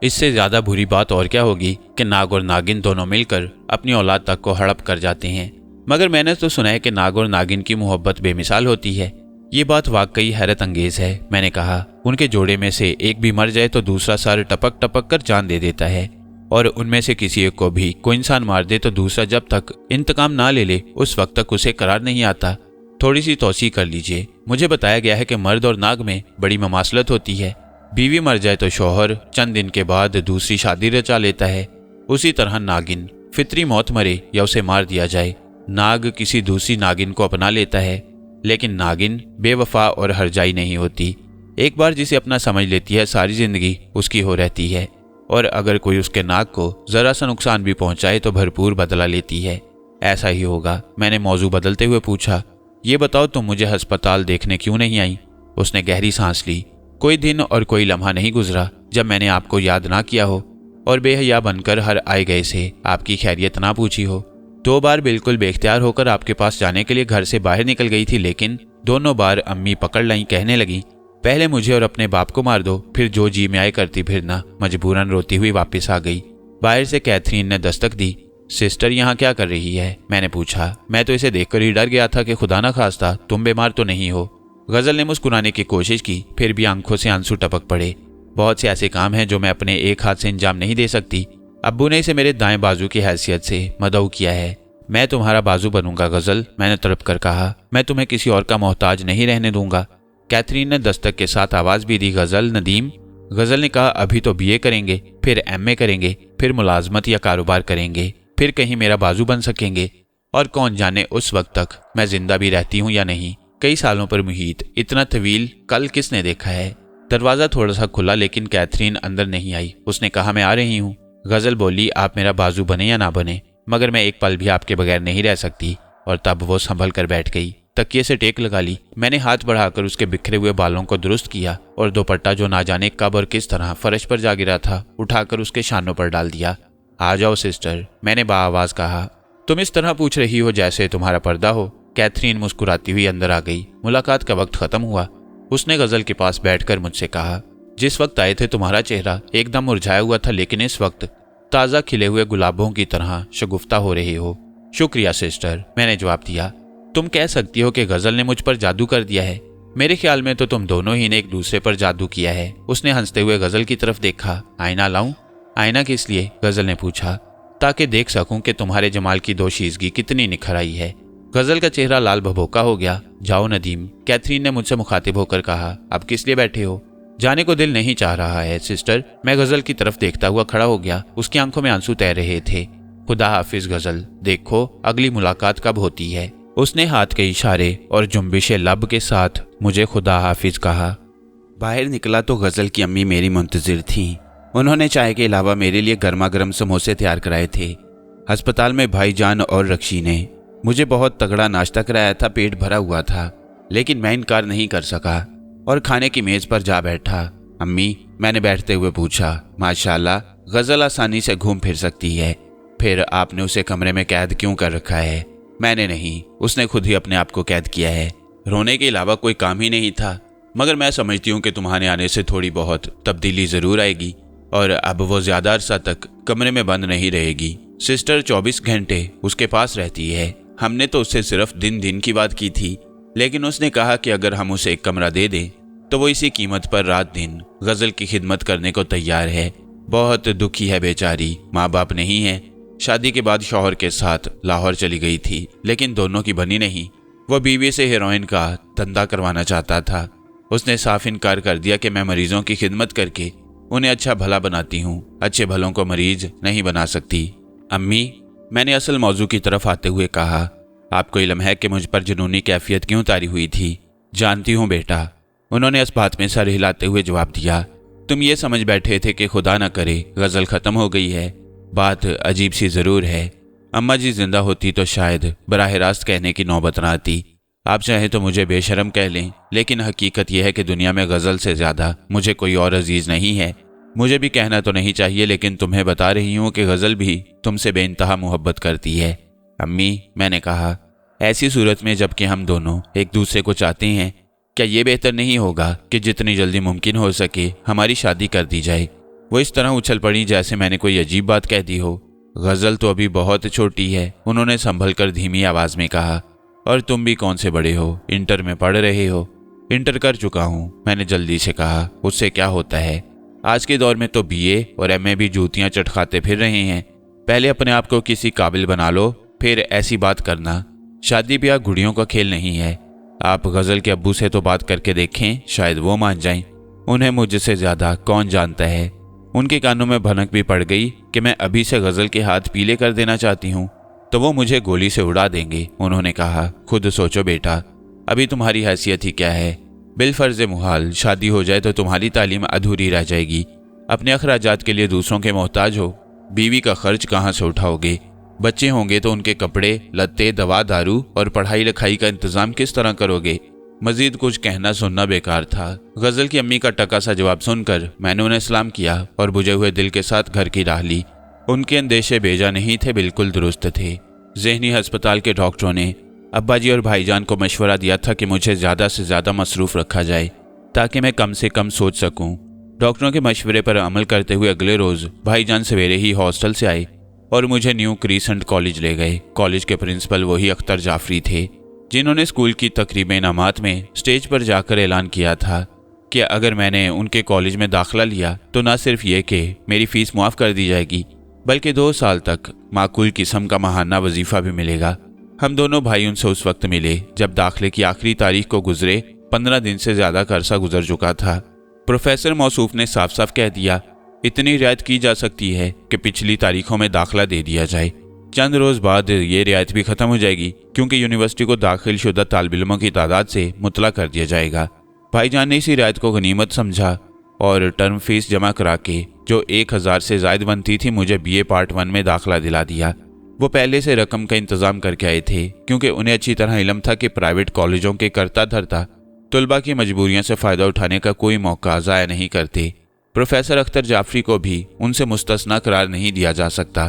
इससे ज्यादा बुरी बात और क्या होगी कि नाग और नागिन दोनों मिलकर अपनी औलाद तक को हड़प कर जाते हैं। मगर मैंने तो सुना है कि नाग और नागिन की मोहब्बत बेमिसाल होती है। ये बात वाकई हैरत अंगेज है, मैंने कहा। उनके जोड़े में से एक भी मर जाए तो दूसरा सर टपक टपक कर जान दे देता है, और उनमें से किसी एक को भी कोई इंसान मार दे तो दूसरा जब तक इंतकाम ना ले ले उस वक्त तक उसे करार नहीं आता। थोड़ी सी तौसी कर लीजिए। मुझे बताया गया है कि मर्द और नाग में बड़ी ममासलत होती है। बीवी मर जाए तो शौहर चंद दिन के बाद दूसरी शादी रचा लेता है। उसी तरह नागिन, फितरी मौत मरे या उसे मार दिया जाए, नाग किसी दूसरी नागिन को अपना लेता है। लेकिन नागिन बेवफा और हरजाई नहीं होती। एक बार जिसे अपना समझ लेती है सारी जिंदगी उसकी हो रहती है, और अगर कोई उसके नाग को जरा सा नुकसान भी पहुंचाए तो भरपूर बदला लेती है। ऐसा ही होगा। मैंने मौजू बदलते हुए पूछा, ये बताओ तुम मुझे अस्पताल देखने क्यों नहीं आई? उसने गहरी सांस ली। कोई दिन और कोई लम्हा नहीं गुजरा जब मैंने आपको याद ना किया हो और बेहया बनकर हर आए गए से आपकी खैरियत ना पूछी हो। 2 बार बिल्कुल बेख्तियार होकर आपके पास जाने के लिए घर से बाहर निकल गई थी, लेकिन दोनों बार अम्मी पकड़ लाई, कहने लगी, पहले मुझे और अपने बाप को मार दो, फिर जो जी में आए करती फिरना। मजबूरन रोती हुई वापस आ गई। बाहर से कैथरीन ने दस्तक दी। सिस्टर यहाँ क्या कर रही है? मैंने पूछा। मैं तो इसे देखकर ही डर गया था कि खुदा ना खास्ता तुम बीमार तो नहीं हो। गजल ने मुस्कुराने की कोशिश की, फिर भी आंखों से आंसू टपक पड़े। बहुत से ऐसे काम हैं जो मैं अपने एक हाथ से अंजाम नहीं दे सकती। अब्बू ने इसे मेरे दाएं बाजू की हैसियत से मदऊ किया है। मैं तुम्हारा बाजू बनूंगा गजल, मैंने तड़प कर कहा। मैं तुम्हें किसी और का मोहताज नहीं रहने दूंगा। कैथरीन ने दस्तक के साथ आवाज भी दी, गजल नदीम। गजल ने कहा, अभी तो बीए करेंगे, फिर एमए करेंगे, फिर मुलाजमत या कारोबार करेंगे, फिर कहीं मेरा बाजू बन सकेंगे, और कौन जाने उस वक्त तक मैं जिंदा भी रहती हूँ या नहीं। कई सालों पर मुहीत इतना तवील कल किसने देखा है? दरवाजा थोड़ा सा खुला, लेकिन कैथरीन अंदर नहीं आई। उसने कहा, मैं आ रही हूँ। गजल बोली, आप मेरा बाजू बने या ना बने, मगर मैं एक पल भी आपके बगैर नहीं रह सकती। और तब वो संभल कर बैठ गई, तकिए से टेक लगा ली। मैंने हाथ बढ़ाकर उसके बिखरे हुए बालों को दुरुस्त किया और दुपट्टा जो ना जाने कब और किस तरह फर्श पर जा गिरा था उठाकर उसके शानों पर डाल दिया। आ जाओ सिस्टर, मैंने बाआवाज कहा। तुम इस तरह पूछ रही हो जैसे तुम्हारा पर्दा हो। कैथरीन मुस्कुराती हुई अंदर आ गई। मुलाकात का वक्त खत्म हुआ। उसने गजल के पास बैठकर मुझसे कहा, जिस वक्त आए थे तुम्हारा चेहरा एकदम मुरझाया हुआ था, लेकिन इस वक्त ताज़ा खिले हुए गुलाबों की तरह शगुफ्ता हो रही हो। शुक्रिया सिस्टर, मैंने जवाब दिया। तुम कह सकती हो कि गजल ने मुझ पर जादू कर दिया है। मेरे ख्याल में तो तुम दोनों ही ने एक दूसरे पर जादू किया है। उसने हंसते हुए गजल की तरफ देखा। आईना लाऊं? आईना किस लिए? गजल ने पूछा। ताकि देख सकूं कि तुम्हारे जमाल की दोशीजगी कितनी निखर आई है। गजल का चेहरा लाल भभोका हो गया। जाओ नदीम, कैथरीन ने मुझसे मुखातिब होकर कहा। अब किस लिए बैठे हो? जाने को दिल नहीं चाह रहा है सिस्टर। मैं गजल की तरफ देखता हुआ खड़ा हो गया। उसकी आंखों में आंसू तैर रहे थे। खुदा हाफिज गजल, देखो अगली मुलाकात कब होती है। उसने हाथ के इशारे और जुम्बिशे लब के साथ मुझे खुदा हाफिज कहा। बाहर निकला तो गजल की अम्मी मेरी मुंतजिर थीं। उन्होंने चाय के अलावा मेरे लिए गर्मा गर्म समोसे तैयार कराए थे। अस्पताल में भाईजान और रक्षी ने मुझे बहुत तगड़ा नाश्ता कराया था। पेट भरा हुआ था, लेकिन मैं इनकार नहीं कर सका और खाने की मेज पर जा बैठा। अम्मी, मैंने बैठते हुए पूछा, माशाल्लाह गजल आसानी से घूम फिर सकती है, फिर आपने उसे कमरे में कैद क्यों कर रखा है? मैंने नहीं, उसने खुद ही अपने आप को कैद किया है। रोने के अलावा कोई काम ही नहीं था। मगर मैं समझती हूँ कि तुम्हारे आने से थोड़ी बहुत तब्दीली जरूर आएगी और अब वो ज्यादा अरसा तक कमरे में बंद नहीं रहेगी। सिस्टर 24 घंटे उसके पास रहती है। हमने तो उससे सिर्फ दिन की बात की थी, लेकिन उसने कहा कि अगर हम उसे एक कमरा दे दें तो वो इसी कीमत पर रात दिन गज़ल की खिदमत करने को तैयार है। बहुत दुखी है बेचारी, माँ बाप नहीं है। शादी के बाद शौहर के साथ लाहौर चली गई थी, लेकिन दोनों की बनी नहीं। वो बीवी से हीरोइन का धंधा करवाना चाहता था। उसने साफ इनकार कर दिया कि मैं मरीजों की खिदमत करके उन्हें अच्छा भला बनाती हूँ, अच्छे भलों को मरीज नहीं बना सकती। अम्मी, मैंने असल मौजू की तरफ आते हुए कहा, आपको इल्म है कि मुझ पर जुनूनी कैफियत क्यों तारी हुई थी? जानती हूँ बेटा, उन्होंने इस बात में सर हिलाते हुए जवाब दिया। तुम ये समझ बैठे थे कि खुदा न करे गज़ल ख़त्म हो गई है। बात अजीब सी ज़रूर है। अम्मा जी जिंदा होती तो शायद बराह रास्त कहने की नौबत न आती। आप चाहें तो मुझे बेशरम कह लें, लेकिन हकीकत यह है कि दुनिया में गज़ल से ज़्यादा मुझे कोई और अजीज़ नहीं है। मुझे भी कहना तो नहीं चाहिए, लेकिन तुम्हें बता रही हूँ कि गज़ल भी तुमसे बेइंतहा मोहब्बत करती है। अम्मी, मैंने कहा, ऐसी सूरत में जबकि हम दोनों एक दूसरे को चाहते हैं, क्या ये बेहतर नहीं होगा कि जितनी जल्दी मुमकिन हो सके हमारी शादी कर दी जाए? वो इस तरह उछल पड़ी जैसे मैंने कोई अजीब बात कह दी हो। गज़ल तो अभी बहुत छोटी है, उन्होंने संभल कर धीमी आवाज़ में कहा, और तुम भी कौन से बड़े हो, इंटर में पढ़ रहे हो। इंटर कर चुका हूँ, मैंने जल्दी से कहा। उससे क्या होता है, आज के दौर में तो बीए और एमए भी जूतियाँ चटखाते फिर रहे हैं। पहले अपने आप को किसी काबिल बना लो, फिर ऐसी बात करना। शादी ब्याह गुड़ियों का खेल नहीं है। आप गज़ल के अब्बू से तो बात करके देखें, शायद वो मान जाएं। उन्हें मुझसे ज़्यादा कौन जानता है। उनके कानों में भनक भी पड़ गई कि मैं अभी से गज़ल के हाथ पीले कर देना चाहती हूँ तो वो मुझे गोली से उड़ा देंगे। उन्होंने कहा, खुद सोचो बेटा, अभी तुम्हारी हैसियत ही क्या है। बिलफर्ज मुहाल शादी हो जाए तो तुम्हारी तालीम अधूरी रह जाएगी। अपने अखराजात के लिए दूसरों के मोहताज हो। बीवी का खर्च कहाँ से उठाओगे? बच्चे होंगे तो उनके कपड़े लत्ते, दवा दारू और पढ़ाई लिखाई का इंतजाम किस तरह करोगे? मजीद कुछ कहना सुनना बेकार था। गज़ल की अम्मी का टका सा जवाब सुनकर मैंने उन्हें सलाम किया और बुझे हुए दिल के साथ घर की राह ली। उनके अंदेशे बेजा नहीं थे, बिल्कुल दुरुस्त थे। ज़हनी अस्पताल के डॉक्टरों ने अब्बा जी और भाईजान को मशवरा दिया था कि मुझे ज़्यादा से ज़्यादा मसरूफ़ रखा जाए ताकि मैं कम से कम सोच सकूं। डॉक्टरों के मशवरे पर अमल करते हुए अगले रोज़ भाईजान सवेरे ही हॉस्टल से आए और मुझे न्यू क्रीसेंट कॉलेज ले गए। कॉलेज के प्रिंसिपल वही अख्तर जाफरी थे जिन्होंने स्कूल की तकरीब इनामात में स्टेज पर जाकर ऐलान किया था कि अगर मैंने उनके कॉलेज में दाखिला लिया तो न सिर्फ ये कि मेरी फ़ीस मुआफ़ कर दी जाएगी, बल्कि 2 साल तक माकूल किस्म का माहाना वजीफ़ा भी मिलेगा। हम दोनों भाई उनसे उस वक्त मिले जब दाखिले की आखिरी तारीख को गुजरे 15 दिन से ज़्यादा का अरसा गुजर चुका था। प्रोफेसर मौसूफ ने साफ साफ कह दिया, इतनी रियायत की जा सकती है कि पिछली तारीखों में दाखिला दे दिया जाए। चंद रोज़ बाद ये रियायत भी ख़त्म हो जाएगी क्योंकि यूनिवर्सिटी को दाखिल शुदा तालिब इल्मों की तादाद से मुतला कर दिया जाएगा। भाईजान ने इसी रियायत को गनीमत समझा और टर्म फीस जमा करा के जो 1000 से ज़ायद बनती थी मुझे बीए पार्ट 1 में दाखिला दिला दिया। वो पहले से रकम का इंतज़ाम करके आए थे क्योंकि उन्हें अच्छी तरह इल्म था कि प्राइवेट कॉलेजों के करता धरता तलबा की मजबूरियों से फ़ायदा उठाने का कोई मौका ज़ाया नहीं करते। प्रोफेसर अख्तर जाफरी को भी उनसे मुस्तस्ना करार नहीं दिया जा सकता।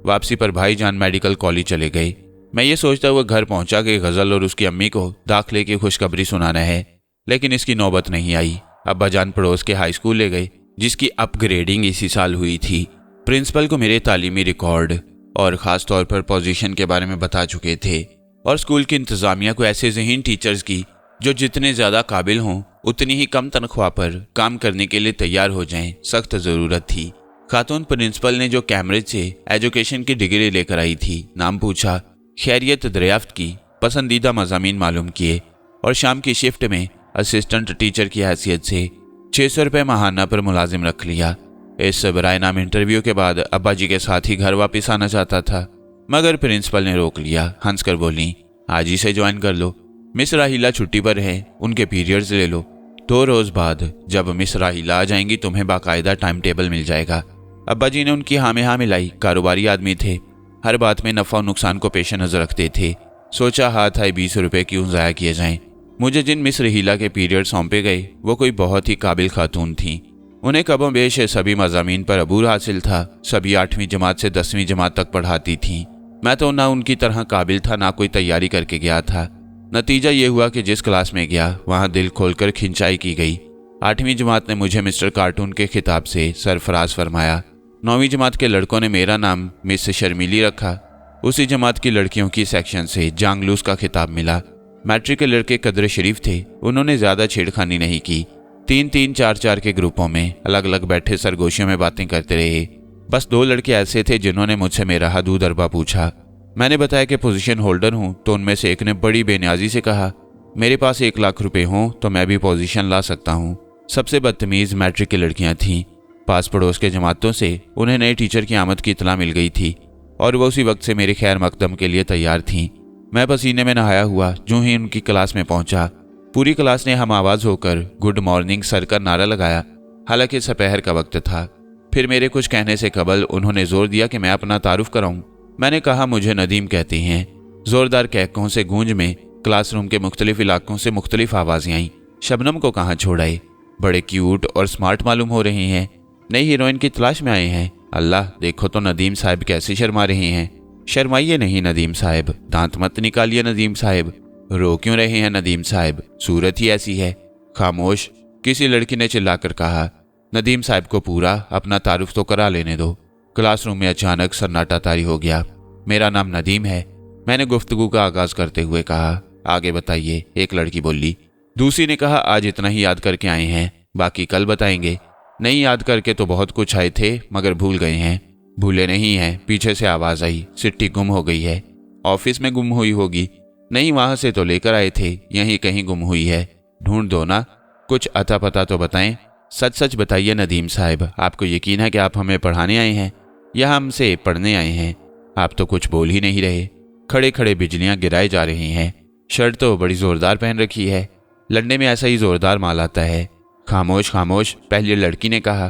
वापसी पर भाईजान मेडिकल कॉलेज चले गए। मैं ये सोचता हुआ घर पहुंचा कि गज़ल और उसकी अम्मी को दाखिले की खुशखबरी सुनाना है, लेकिन इसकी नौबत नहीं आई। अब्बा जान पड़ोस के हाई स्कूल ले गए जिसकी अपग्रेडिंग इसी साल हुई थी। प्रिंसिपल को मेरे तालीमी रिकॉर्ड और ख़ास तौर पर पोजीशन के बारे में बता चुके थे और स्कूल की इंतज़ामिया को ऐसे ज़हीन टीचर्स की जो जितने ज़्यादा काबिल हों उतनी ही कम तनख्वाह पर काम करने के लिए तैयार हो जाएं सख्त ज़रूरत थी। खातून प्रिंसिपल ने जो कैम्ब्रिज से एजुकेशन की डिग्री लेकर आई थी, नाम पूछा, खैरियत दरियाफ्त की, पसंदीदा मज़ामीन मालूम किए और शाम की शिफ्ट में असिस्टेंट टीचर की हैसियत से 600 रुपये माहाना पर मुलाजिम रख लिया। इस बराए नाम इंटरव्यू के बाद अब्बा जी के साथ ही घर वापस आना चाहता था, मगर प्रिंसिपल ने रोक लिया। हंस कर बोली, आज ही से ज्वाइन कर लो, मिस राहिला छुट्टी पर है, उनके पीरियड्स ले लो। 2 रोज़ बाद जब मिस राहिला आ जाएंगी तुम्हें बाकायदा टाइम टेबल मिल जाएगा। अब्बा जी ने उनकी हाँ में हाँ मिलाई। कारोबारी आदमी थे, हर बात में नफ़ा और नुकसान को पेश नज़र रखते थे। सोचा हाथ आए 20 रुपये क्यों ज़ाया किए जाएं। मुझे जिन मिस रहीला के पीरियड सौंपे गए वो कोई बहुत ही काबिल खातून थीं। उन्हें कबों बेश सभी मज़ामीन पर अबूर हासिल था। सभी 8वीं जमात से 10वीं जमात तक पढ़ाती थीं। मैं तो ना उनकी तरह काबिल था, ना कोई तैयारी करके गया था। नतीजा ये हुआ कि जिस क्लास में गया वहाँ दिल खोलकर खिंचाई की गई। 8वीं जमात ने मुझे मिस्टर कार्टून के खिताब से सरफराज फरमाया। 9वीं जमात के लड़कों ने मेरा नाम मिस शर्मीली रखा। उसी जमात की लड़कियों की सेक्शन से जांगलूस का खिताब मिला। मैट्रिक के लड़के कदर शरीफ थे, उन्होंने ज़्यादा छेड़खानी नहीं की। तीन तीन चार चार के ग्रुपों में अलग अलग बैठे सरगोशियों में बातें करते रहे। बस 2 लड़के ऐसे थे जिन्होंने मुझसे मेरा हदूद अरबा पूछा। मैंने बताया कि पोजीशन होल्डर हूं, तो उनमें से एक ने बड़ी बेनियाजी से कहा, मेरे पास 1 लाख रुपए हों तो मैं भी पोजीशन ला सकता हूं। सबसे बदतमीज मैट्रिक की लड़कियां थीं। पास पड़ोस के जमातों से उन्हें नए टीचर की आमद की इतला मिल गई थी और वो उसी वक्त से मेरे खैर मकदम के लिए तैयार थीं। मैं पसीने में नहाया हुआ जो ही उनकी क्लास में पहुंचा, पूरी क्लास ने हम आवाज होकर गुड मॉर्निंग सर का नारा लगाया। हालांकि दोपहर का वक्त था। फिर मेरे कुछ कहने से कबल उन्होंने जोर दिया कि मैं अपना तारुफ कराऊं। मैंने कहा, मुझे नदीम कहते हैं। जोरदार कहकों से गूंज में क्लासरूम के मुख्तलिफ इलाकों से मुख्तलिफ आवाजें आईं। शबनम को कहाँ छोड़ आए, बड़े क्यूट और स्मार्ट मालूम हो रहे हैं, नई हीरोइन की तलाश में आए हैं। अल्लाह, देखो तो नदीम साहब कैसे शर्मा रहे हैं। शर्माइए नहीं नदीम साहब, दांत मत निकालिए नदीम साहब, रो क्यों रहे हैं नदीम साहब, सूरत ही ऐसी है। खामोश, किसी लड़की ने चिल्लाकर कहा। नदीम साहब को पूरा अपना तारुफ तो करा लेने दो। क्लासरूम में अचानक सन्नाटा तारी हो गया। मेरा नाम नदीम है, मैंने गुफ्तगू का आगाज करते हुए कहा। आगे बताइए, एक लड़की बोली। दूसरी ने कहा, आज इतना ही याद करके आए हैं, बाकी कल बताएंगे। नहीं याद करके तो बहुत कुछ आए थे मगर भूल गए हैं। भूले नहीं हैं, पीछे से आवाज आई, सिट्टी गुम हो गई है। ऑफिस में गुम हुई होगी। नहीं, वहां से तो लेकर आए थे, यहीं कहीं गुम हुई है। ढूंढ दो ना, कुछ अता पता तो बताएं। सच सच बताइए नदीम साहब, आपको यकीन है कि आप हमें पढ़ाने आए हैं या हमसे पढ़ने आए हैं? आप तो कुछ बोल ही नहीं रहे। खड़े खड़े बिजलियां गिराए जा रही हैं। शर्ट तो बड़ी जोरदार पहन रखी है, लड़ने में ऐसा ही जोरदार माल आता है। खामोश खामोश, पहली लड़की ने कहा।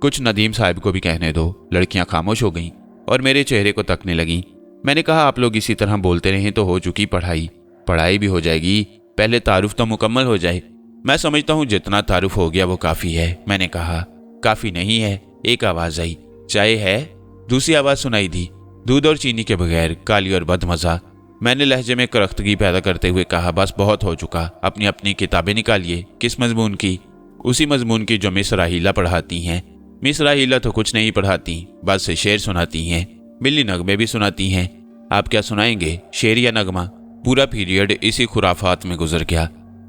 कुछ नदीम साहब को भी कहने दो। लड़कियां खामोश हो गईं और मेरे चेहरे को तकने लगीं। मैंने कहा, आप लोग इसी तरह बोलते रहें तो हो चुकी पढ़ाई भी हो जाएगी, पहले तारुफ तो मुकम्मल हो जाए। मैं समझता हूँ जितना तारुफ हो गया वो काफी है, मैंने कहा। काफी नहीं है, एक आवाज आई। चाय है? दूसरी आवाज सुनाई दी। दूध और चीनी के बगैर, काली और बदमजा। मैंने लहजे में करख्तगी पैदा करते हुए कहा, बस बहुत हो चुका, अपनी अपनी किताबें निकालिए। किस मजमून की? उसी मजमून की जो मिस राहीला पढ़ाती हैं। मिस राहीला तो कुछ नहीं पढ़ाती, बस शेर सुनाती हैं, बिल्ली नगमे भी सुनाती हैं। आप क्या सुनाएंगे, शेर या नगमा? पूरा पीरियड इसी खुराफात में गुजर गया।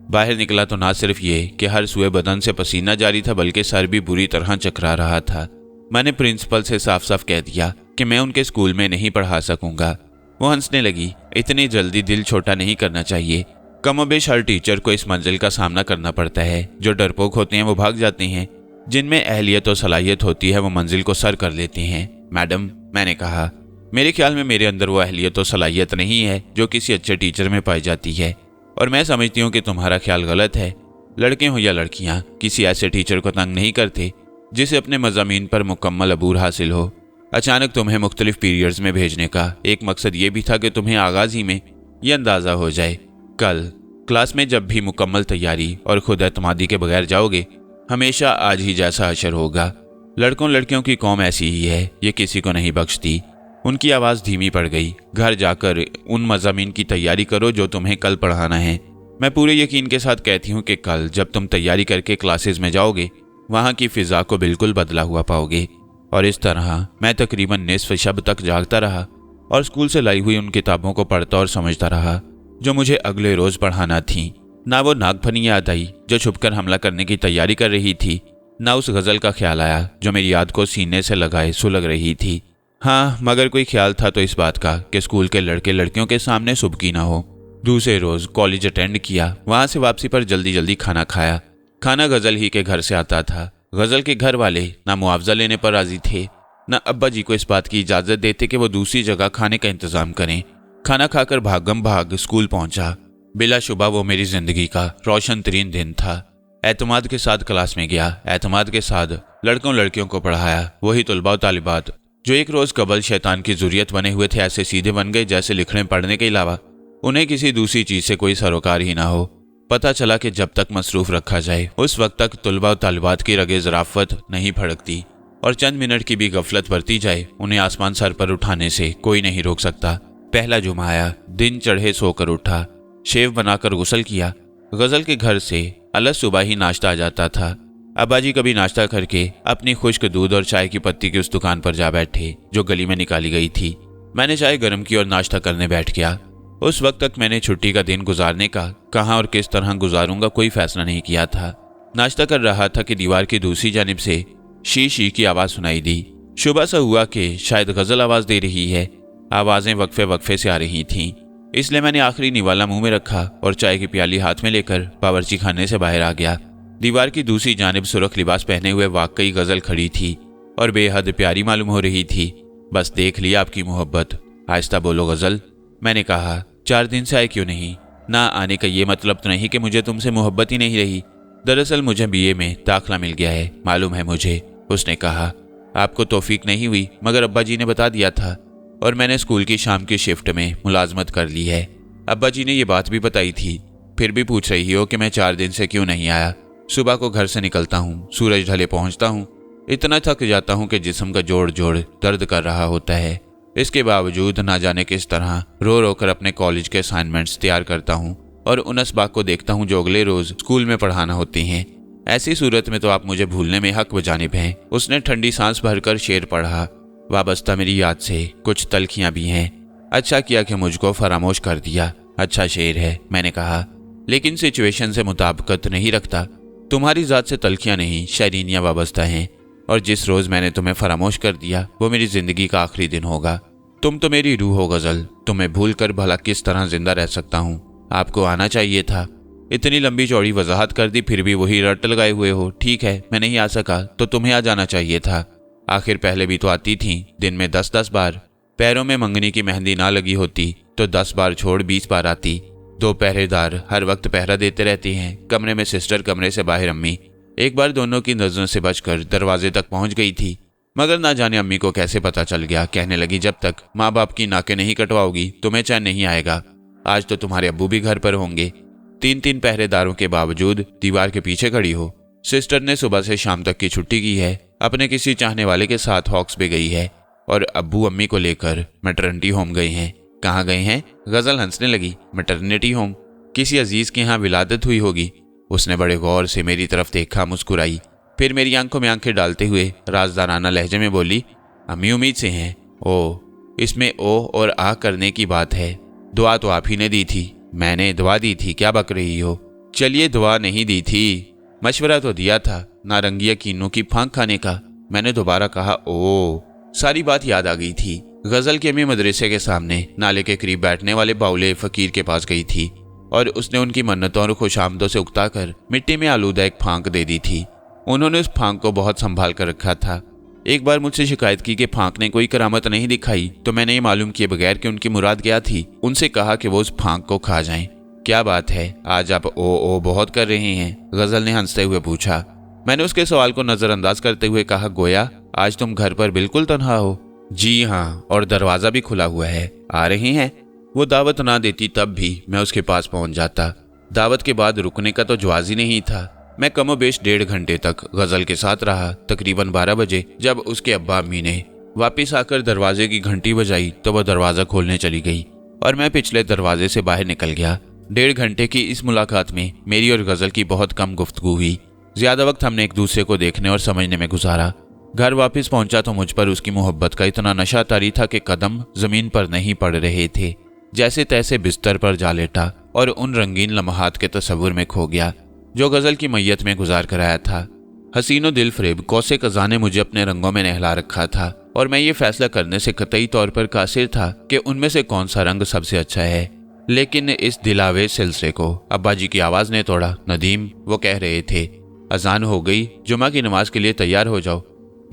बाहर निकला तो ना सिर्फ ये कि हर सुए बदन से पसीना जारी था, बल्कि सर भी बुरी तरह चकरा रहा था। मैंने प्रिंसिपल से साफ साफ कह दिया कि मैं उनके स्कूल में नहीं पढ़ा सकूंगा। वो हंसने लगी। इतनी जल्दी दिल छोटा नहीं करना चाहिए। कमोबेश हर टीचर को इस मंजिल का सामना करना पड़ता है। जो डरपोक होते हैं वो भाग जाते हैं, जिनमें अहलियत और सलाहियत होती है वो मंजिल को सर कर लेते हैं। मैडम, मैंने कहा, मेरे ख्याल में मेरे अंदर वो अहलियत और सलाहियत नहीं है जो किसी अच्छे टीचर में पाई जाती है, और मैं समझती हूँ कि तुम्हारा ख्याल गलत है। लड़के हो या लड़कियाँ, किसी ऐसे टीचर को तंग नहीं करते जिसे अपने मज़ामीन पर मुकम्मल अबूर हासिल हो। अचानक तुम्हें मुख्तलिफ पीरियड्स में भेजने का एक मकसद ये भी था कि तुम्हें आगाज ही में यह अंदाज़ा हो जाए, कल क्लास में जब भी मुकम्मल तैयारी और खुद एतमादी के बगैर जाओगे, हमेशा आज ही जैसा अशर होगा। लड़कों लड़कियों की कौम ऐसी ही है, ये किसी को नहीं बख्शती। उनकी आवाज़ धीमी पड़ गई। घर जाकर उन मज़ामीन की तैयारी करो जो तुम्हें कल पढ़ाना है। मैं पूरे यकीन के साथ कहती हूँ कि कल जब तुम तैयारी करके क्लासेस में जाओगे, वहाँ की फ़िज़ा को बिल्कुल बदला हुआ पाओगे। और इस तरह मैं तकरीबन निस्फ शब तक जागता रहा और स्कूल से लाई हुई उन किताबों को पढ़ता और समझता रहा जो मुझे अगले रोज़ पढ़ाना थी। ना वो नागफनी याद आई जो छुपकर हमला करने की तैयारी कर रही थी, ना उस गज़ल का ख्याल आया जो मेरी याद को सीने से लगाए सुलग रही थी। हाँ, मगर कोई ख्याल था तो इस बात का कि स्कूल के लड़के लड़कियों के सामने सुबकी ना हो। दूसरे रोज़ कॉलेज अटेंड किया। वहाँ से वापसी पर जल्दी जल्दी खाना खाया। खाना गज़ल ही के घर से आता था। गज़ल के घर वाले ना मुआवजा लेने पर राजी थे, ना अब्बा जी को इस बात की इजाज़त देते कि वो दूसरी जगह खाने का इंतज़ाम करें। खाना खाकर भागम भाग स्कूल पहुंचा। बिलाशुबा वो मेरी ज़िंदगी का रोशन तरीन दिन था। एतमाद के साथ क्लास में गया, एतमाद के साथ लड़कों लड़कियों को पढ़ाया। वही तुलबा तालिबात जो एक रोज़ कबल शैतान की ज़ुरियत बने हुए थे, ऐसे सीधे बन गए जैसे लिखने पढ़ने के अलावा उन्हें किसी दूसरी चीज़ से कोई सरोकार ही ना हो। पता चला कि जब तक मसरूफ़ रखा जाए उस वक्त तक तुलबा तालिबात की रगे ज़राफ़त नहीं भड़कती, और चंद मिनट की भी गफलत बरती जाए उन्हें आसमान सर पर उठाने से कोई नहीं रोक सकता। पहला जुमा आया। दिन चढ़े सोकर उठा, शेव बनाकर गुस्ल किया। गज़ल के घर से अलग सुबह ही नाश्ता आ जाता था। अब्बाजी कभी नाश्ता करके अपनी खुश्क दूध और चाय की पत्ती की उस दुकान पर जा बैठे जो गली में निकाली गई थी। मैंने चाय गर्म की और नाश्ता करने बैठ गया। उस वक्त तक मैंने छुट्टी का दिन गुजारने का कहाँ और किस तरह गुजारूंगा कोई फैसला नहीं किया था। नाश्ता कर रहा था कि दीवार की दूसरी जानिब से शी शी की आवाज सुनाई दी। शुबह सा हुआ कि शायद गजल आवाज दे रही है। आवाजें वक्फे वक्फे से आ रही थीं, इसलिए मैंने आखिरी निवाला मुंह में रखा और चाय की प्याली हाथ में लेकर बावर्ची खाने से बाहर आ गया। दीवार की दूसरी जानिब सुर्ख लिबास पहने हुए वाकई गजल खड़ी थी और बेहद प्यारी मालूम हो रही थी। बस देख लिया आपकी मोहब्बत। आहिस्ता बोलो गजल, मैंने कहा। 4 दिन से आए क्यों नहीं? ना आने का ये मतलब तो नहीं कि मुझे तुमसे मोहब्बत ही नहीं रही। दरअसल मुझे बीए में दाखिला मिल गया है, मालूम है मुझे, उसने कहा। आपको तौफीक नहीं हुई, मगर अब्बा जी ने बता दिया था और मैंने स्कूल की शाम की शिफ्ट में मुलाजमत कर ली है। अब्बा जी ने ये बात भी बताई थी, फिर भी पूछ रही हो कि मैं 4 दिन से क्यों नहीं आया। सुबह को घर से निकलता हूँ, सूरज ढले पहुँचता हूँ, इतना थक जाता हूँ कि जिस्म का जोड़ जोड़ दर्द कर रहा होता है। इसके बावजूद ना जाने किस तरह रो रो कर अपने कॉलेज के असाइनमेंट्स तैयार करता हूँ और उन असबाग को देखता हूँ जो अगले रोज स्कूल में पढ़ाना होती हैं। ऐसी सूरत में तो आप मुझे भूलने में हक बजानिब हैं। उसने ठंडी सांस भरकर शेर पढ़ा। वाबस्ता मेरी याद से कुछ तलखियां भी हैं। अच्छा किया कि मुझको फरामोश कर दिया। अच्छा शेर है, मैंने कहा, लेकिन सिचुएशन से मुताबिकत नहीं रखता। तुम्हारी जात से तलखियां नहीं, शायरीनियां वाबस्ता हैं और जिस रोज मैंने तुम्हें फरामोश कर दिया वो मेरी जिंदगी का आखिरी दिन होगा। तुम तो मेरी रूह हो गजल, तुम्हें भूल कर भला किस तरह जिंदा रह सकता हूँ। आपको आना चाहिए था। इतनी लंबी चौड़ी वजाहत कर दी, फिर भी वही रट लगाए हुए हो। ठीक है, मैं नहीं आ सका तो तुम्हें आ जाना चाहिए था। आखिर पहले भी तो आती थी, दिन में 10-10 बार। पैरों में मंगनी की मेहंदी ना लगी होती तो 10 बार छोड़ 20 बार आती। 2 पहरेदार हर वक्त पहरा देते रहते हैं। कमरे में सिस्टर, कमरे से बाहर अम्मी। एक बार दोनों की नजरों से बचकर दरवाजे तक पहुंच गई थी, मगर ना जाने अम्मी को कैसे पता चल गया। कहने लगी, जब तक माँ बाप की नाकें नहीं कटवाओगी तुम्हें चैन नहीं आएगा। आज तो तुम्हारे अब्बू भी घर पर होंगे। 3-3 पहरेदारों के बावजूद दीवार के पीछे खड़ी हो। सिस्टर ने सुबह से शाम तक की छुट्टी की है, अपने किसी चाहने वाले के साथ हॉक्स पे गई है और अब्बू अम्मी को लेकर मैटरनिटी होम गए हैं। कहाँ गए हैं? गजल हंसने लगी। Maternity home? किसी अजीज के यहाँ विलादत हुई होगी। उसने बड़े गौर से मेरी तरफ देखा, मुस्कुराई, फिर मेरी आंखों में आंखें डालते हुए राजदाराना लहजे में बोली, अम्मी उम्मीद से हैं। ओ, इसमें ओ और आ करने की बात है। दुआ तो आप ही ने दी थी। मैंने दुआ दी थी? क्या बक रही हो? चलिए, दुआ नहीं दी थी, मशवरा तो दिया था नारंगिया कीनों की फांक खाने का। मैंने दोबारा कहा, ओ। सारी बात याद आ गई थी। गजल की अम्मी मदरसे के सामने नाले के करीब बैठने वाले बाउले फकीर के पास गई थी और उसने उनकी मन्नतों और खुशामदों से उकताकर मिट्टी में आलूदा एक फांक दे दी थी। उन्होंने उस फांक को बहुत संभाल कर रखा था। एक बार मुझसे शिकायत की कि फांक ने कोई करामत नहीं दिखाई तो मैंने ये मालूम किए बगैर कि उनकी मुराद क्या थी, उनसे कहा कि वो उस फांक को खा जाएं। क्या बात है, आज आप ओ बहुत कर रहे हैं? गजल ने हंसते हुए पूछा। मैंने उसके सवाल को नजरअंदाज करते हुए कहा, गोया आज तुम घर पर बिल्कुल तन्हा हो। जी हाँ, और दरवाजा भी खुला हुआ है। आ रहे हैं? वो दावत ना देती तब भी मैं उसके पास पहुंच जाता। दावत के बाद रुकने का तो जवाज ही नहीं था। मैं कमोबेश 1.5 घंटे तक गजल के साथ रहा। तकरीबन 12 बजे जब उसके अब्बा अम्मी ने वापिस आकर दरवाजे की घंटी बजाई तो वह दरवाजा खोलने चली गई और मैं पिछले दरवाजे से बाहर निकल गया। 1.5 घंटे की इस मुलाकात में मेरी और गजल की बहुत कम गुफ्तगू हुई। ज्यादा वक्त हमने एक दूसरे को देखने और समझने में गुजारा। घर वापस पहुंचा तो मुझ पर उसकी मोहब्बत का इतना नशा तारी था कि कदम जमीन पर नहीं पड़ रहे थे। जैसे तैसे बिस्तर पर जा लेटा और उन रंगीन लम्हात के तस्वुर में खो गया जो गजल की मैयत में गुजार कर आया था। हसीनो दिल फरेब कौसे कज़ा ने मुझे अपने रंगों में नहला रखा था और मैं ये फैसला करने से कतई तौर पर कासिर था कि उनमें से कौन सा रंग सबसे अच्छा है। लेकिन इस दिलावे सिलसिले को अब्बा जी की आवाज ने तोड़ा। नदीम, वो कह रहे थे, अजान हो गई, जुमा की नमाज के लिए तैयार हो जाओ।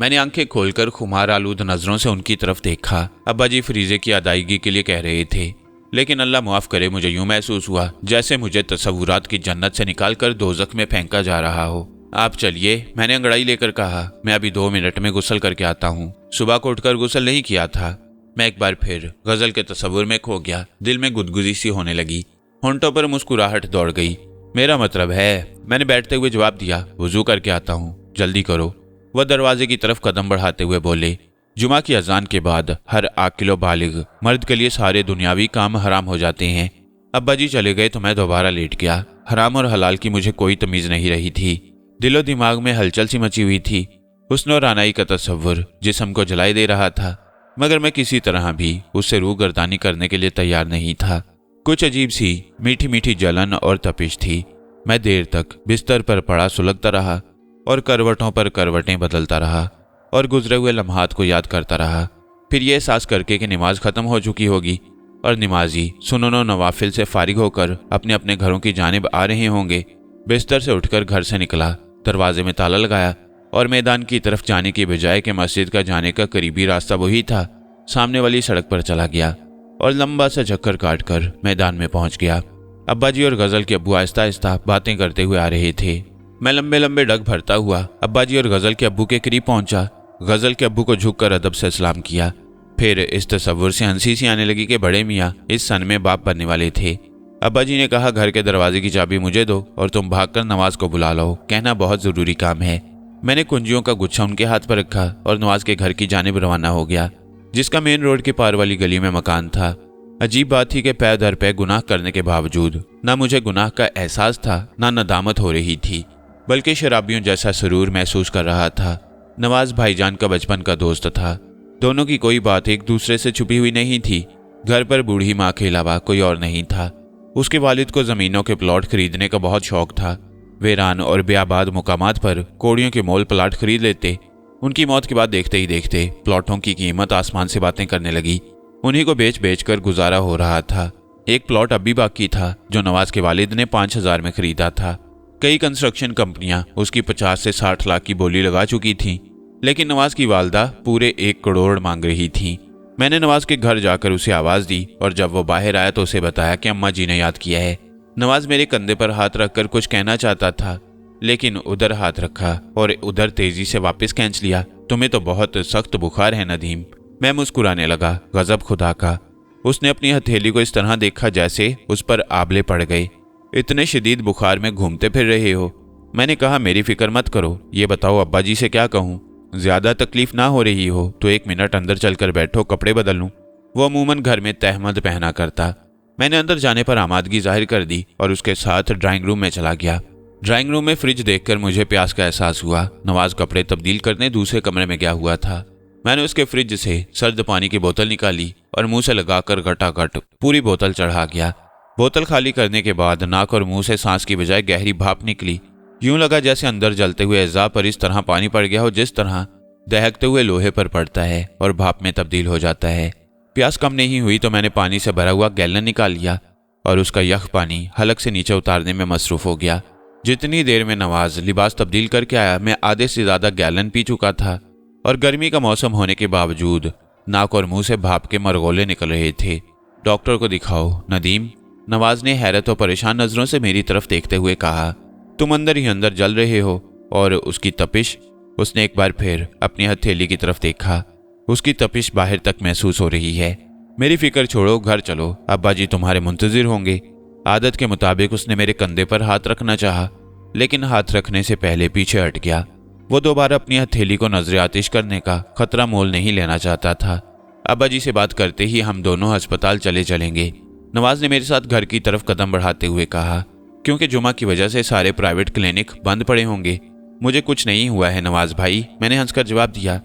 मैंने आंखें खोलकर खुमार आलूद नजरों से उनकी तरफ देखा। अब्बा जी फरीजे की अदायगी के लिए कह रहे थे, लेकिन अल्लाह मुआफ करे मुझे यूं महसूस हुआ जैसे मुझे तसव्वुरात की जन्नत से निकालकर दोज़ख में फेंका जा रहा हो। आप चलिए, मैंने अंगड़ाई लेकर कहा, मैं अभी 2 मिनट में गुस्ल करके आता हूँ। सुबह को उठकर गुस्ल नहीं किया था। मैं एक बार फिर गजल के तस्वुर में खो गया। दिल में गुदगुदी सी होने लगी, होंठों पर मुस्कुराहट दौड़ गई। मेरा मतलब है, मैंने बैठते हुए जवाब दिया, वुजू करके आता हूँ, जल्दी करो। वह दरवाजे की तरफ कदम बढ़ाते हुए बोले, जुमा की अजान के बाद हर आकिलो बालिग मर्द के लिए सारे दुनियावी काम हराम हो जाते हैं। अब्बा जी चले गए तो मैं दोबारा लेट गया। हराम और हलाल की मुझे कोई तमीज नहीं रही थी। दिलो दिमाग में हलचल सी मची हुई थी। हुस्न और रानाई का तस्वुर जिस्म को जलाए दे रहा था, मगर मैं किसी तरह भी उससे रूह गर्दानी करने के लिए तैयार नहीं था। कुछ अजीब सी मीठी मीठी जलन और तपिश थी। मैं देर तक बिस्तर पर पड़ा सुलगता रहा और करवटों पर करवटें बदलता रहा और गुजरे हुए लम्हात को याद करता रहा। फिर ये एहसास करके कि नमाज खत्म हो चुकी होगी और नमाजी सुननो नवाफिल से फारिग होकर अपने अपने घरों की जानिब आ रहे होंगे, बिस्तर से उठकर घर से निकला, दरवाजे में ताला लगाया और मैदान की तरफ जाने की बजाय कि मस्जिद का जाने का करीबी रास्ता वही था, सामने वाली सड़क पर चला गया और लंबा सा चक्कर काटकर मैदान में पहुंच गया। अब्बा जी और गजल के अब्बू आहिस्ता आहिस्ता बातें करते हुए आ रहे थे। मैं लंबे लंबे डग भरता हुआ अब्बा जी और गजल के अब्बू के करीब पहुंचा। गजल के अब्बू को झुककर अदब से सलाम किया। फिर इस तस्वुर से हंसी सी आने लगी कि बड़े मियाँ इस सन में बाप बनने वाले थे। अब्बा जी ने कहा, घर के दरवाजे की चाबी मुझे दो और तुम भागकर नवाज को बुला लो, कहना बहुत जरूरी काम है। मैंने कुंजियों का गुच्छा उनके हाथ पर रखा और नवाज के घर की जानिब रवाना हो गया, जिसका मेन रोड के पार वाली गली में मकान था। अजीब बात थी कि पै दर पै गुनाह करने के बावजूद ना मुझे गुनाह का एहसास था ना नदामत हो रही थी, बल्कि शराबियों जैसा सुरूर महसूस कर रहा था। नवाज भाईजान का बचपन का दोस्त था। दोनों की कोई बात एक दूसरे से छुपी हुई नहीं थी। घर पर बूढ़ी माँ के अलावा कोई और नहीं था। उसके वालिद को जमीनों के प्लॉट खरीदने का बहुत शौक था। वेरान और बेआबाद मुकामात पर कोड़ियों के मोल प्लाट खरीद लेते। उनकी मौत के बाद देखते ही देखते प्लॉटों की कीमत आसमान से बातें करने लगी। उन्हीं को बेच बेच कर गुजारा हो रहा था। एक प्लॉट अब भी बाकी था जो नवाज के वालिद ने 5,000 में खरीदा था। कई कंस्ट्रक्शन कंपनियां उसकी 50 से 60 लाख की बोली लगा चुकी थीं, लेकिन नवाज की वालदा पूरे 1 करोड़ मांग रही थी। मैंने नवाज के घर जाकर उसे आवाज दी और जब वो बाहर आया तो उसे बताया कि अम्मा जी ने याद किया है। नवाज मेरे कंधे पर हाथ रखकर कुछ कहना चाहता था, लेकिन उधर हाथ रखा और उधर तेजी से वापस खींच लिया। तुम्हें तो बहुत सख्त बुखार है नदीम। मैं मुस्कुराने लगा। गजब खुदा का। उसने अपनी हथेली को इस तरह देखा जैसे उस पर आबले पड़ गए। इतने शदीद बुखार में घूमते फिर रहे हो? मैंने कहा, मेरी फिक्र मत करो। ये बताओ अब्बा जी से क्या कहूँ? ज्यादा तकलीफ ना हो रही हो तो 1 मिनट अंदर चलकर बैठो, कपड़े बदल लूं। वो अमूमन घर में तहमद पहना करता। मैंने अंदर जाने पर आमादगी जाहिर कर दी और उसके साथ ड्राइंग रूम में चला गया। ड्राइंग रूम में फ्रिज देखकर मुझे प्यास का एहसास हुआ। नवाज कपड़े तब्दील करने दूसरे कमरे में गया हुआ था। मैंने उसके फ्रिज से सर्द पानी की बोतल निकाली और मुंह से लगाकर घटाघट पूरी बोतल चढ़ा गया। बोतल खाली करने के बाद नाक और मुंह से सांस की बजाय गहरी भाप निकली। यूं लगा जैसे अंदर जलते हुए अज़ा पर इस तरह पानी पड़ गया हो जिस तरह दहकते हुए लोहे पर पड़ता है और भाप में तब्दील हो जाता है। प्यास कम नहीं हुई तो मैंने पानी से भरा हुआ गैलन निकाल लिया और उसका यख पानी हलक से नीचे उतारने में मसरूफ हो गया। जितनी देर में नवाज लिबास तब्दील करके आया मैं आधे से ज्यादा गैलन पी चुका था और गर्मी का मौसम होने के बावजूद नाक और मुंह से भाप के मरगोले निकल रहे थे। डॉक्टर को दिखाओ नदीम। नवाज ने हैरत और परेशान नजरों से मेरी तरफ देखते हुए कहा, तुम अंदर ही अंदर जल रहे हो और उसकी तपिश। उसने एक बार फिर अपनी हथेली की तरफ देखा। उसकी तपिश बाहर तक महसूस हो रही है। मेरी फिक्र छोड़ो, घर चलो, अब्बा जी तुम्हारे मुंतजिर होंगे। आदत के मुताबिक उसने मेरे कंधे पर हाथ रखना चाहा, लेकिन हाथ रखने से पहले पीछे हट गया। वो दोबारा अपनी हथेली को नजर आतिश करने का खतरा मोल नहीं लेना चाहता था। अब्बा जी से बात करते ही हम दोनों अस्पताल चले चलेंगे। नवाज ने मेरे साथ घर की तरफ कदम बढ़ाते हुए कहा, क्योंकि जुमा की वजह से सारे प्राइवेट क्लिनिक बंद पड़े होंगे। मुझे कुछ नहीं हुआ है नवाज भाई, मैंने हंसकर जवाब दिया।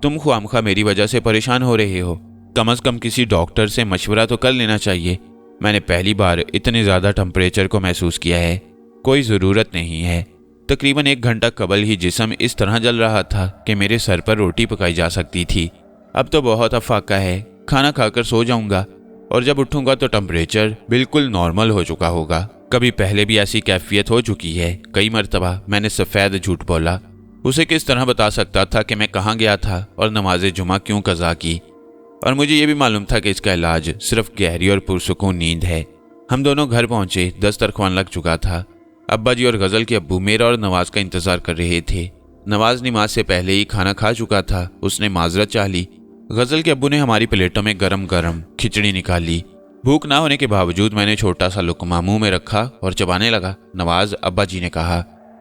तुम ख्वामखा मेरी वजह से परेशान हो रहे हो। कम से कम किसी डॉक्टर से मशवरा तो कर लेना चाहिए। मैंने पहली बार इतने ज्यादा टेम्परेचर को महसूस किया है। कोई जरूरत नहीं है। तकरीबन 1 घंटा कबल ही जिस्म इस तरह जल रहा था कि मेरे सर पर रोटी पकाई जा सकती थी। अब तो बहुत अफाका है। खाना खाकर सो जाऊंगा और जब उठूंगा तो टेम्परेचर बिल्कुल नॉर्मल हो चुका होगा। कभी पहले भी ऐसी कैफियत हो चुकी है, कई मरतबा। मैंने सफ़ेद झूठ बोला। उसे किस तरह बता सकता था कि मैं कहाँ गया था और नमाज जुमा क्यों कज़ा की। और मुझे ये भी मालूम था कि इसका इलाज सिर्फ गहरी और पुरसुकून नींद है। हम दोनों घर पहुंचे। दस्तरख्वान लग चुका था। अब्बा जी और गजल के अब्बू मेरा और नवाज का इंतजार कर रहे थे। नवाज नमाज से पहले ही खाना खा चुका था। उसने माजरत चाह ली। गजल के अब्बू ने हमारी प्लेटों में गरम गरम खिचड़ी निकाली। भूख ना होने के बावजूद मैंने छोटा सा लुकमा मुंह में रखा और चबाने लगा। नवाज, अब्बा जी ने कहा,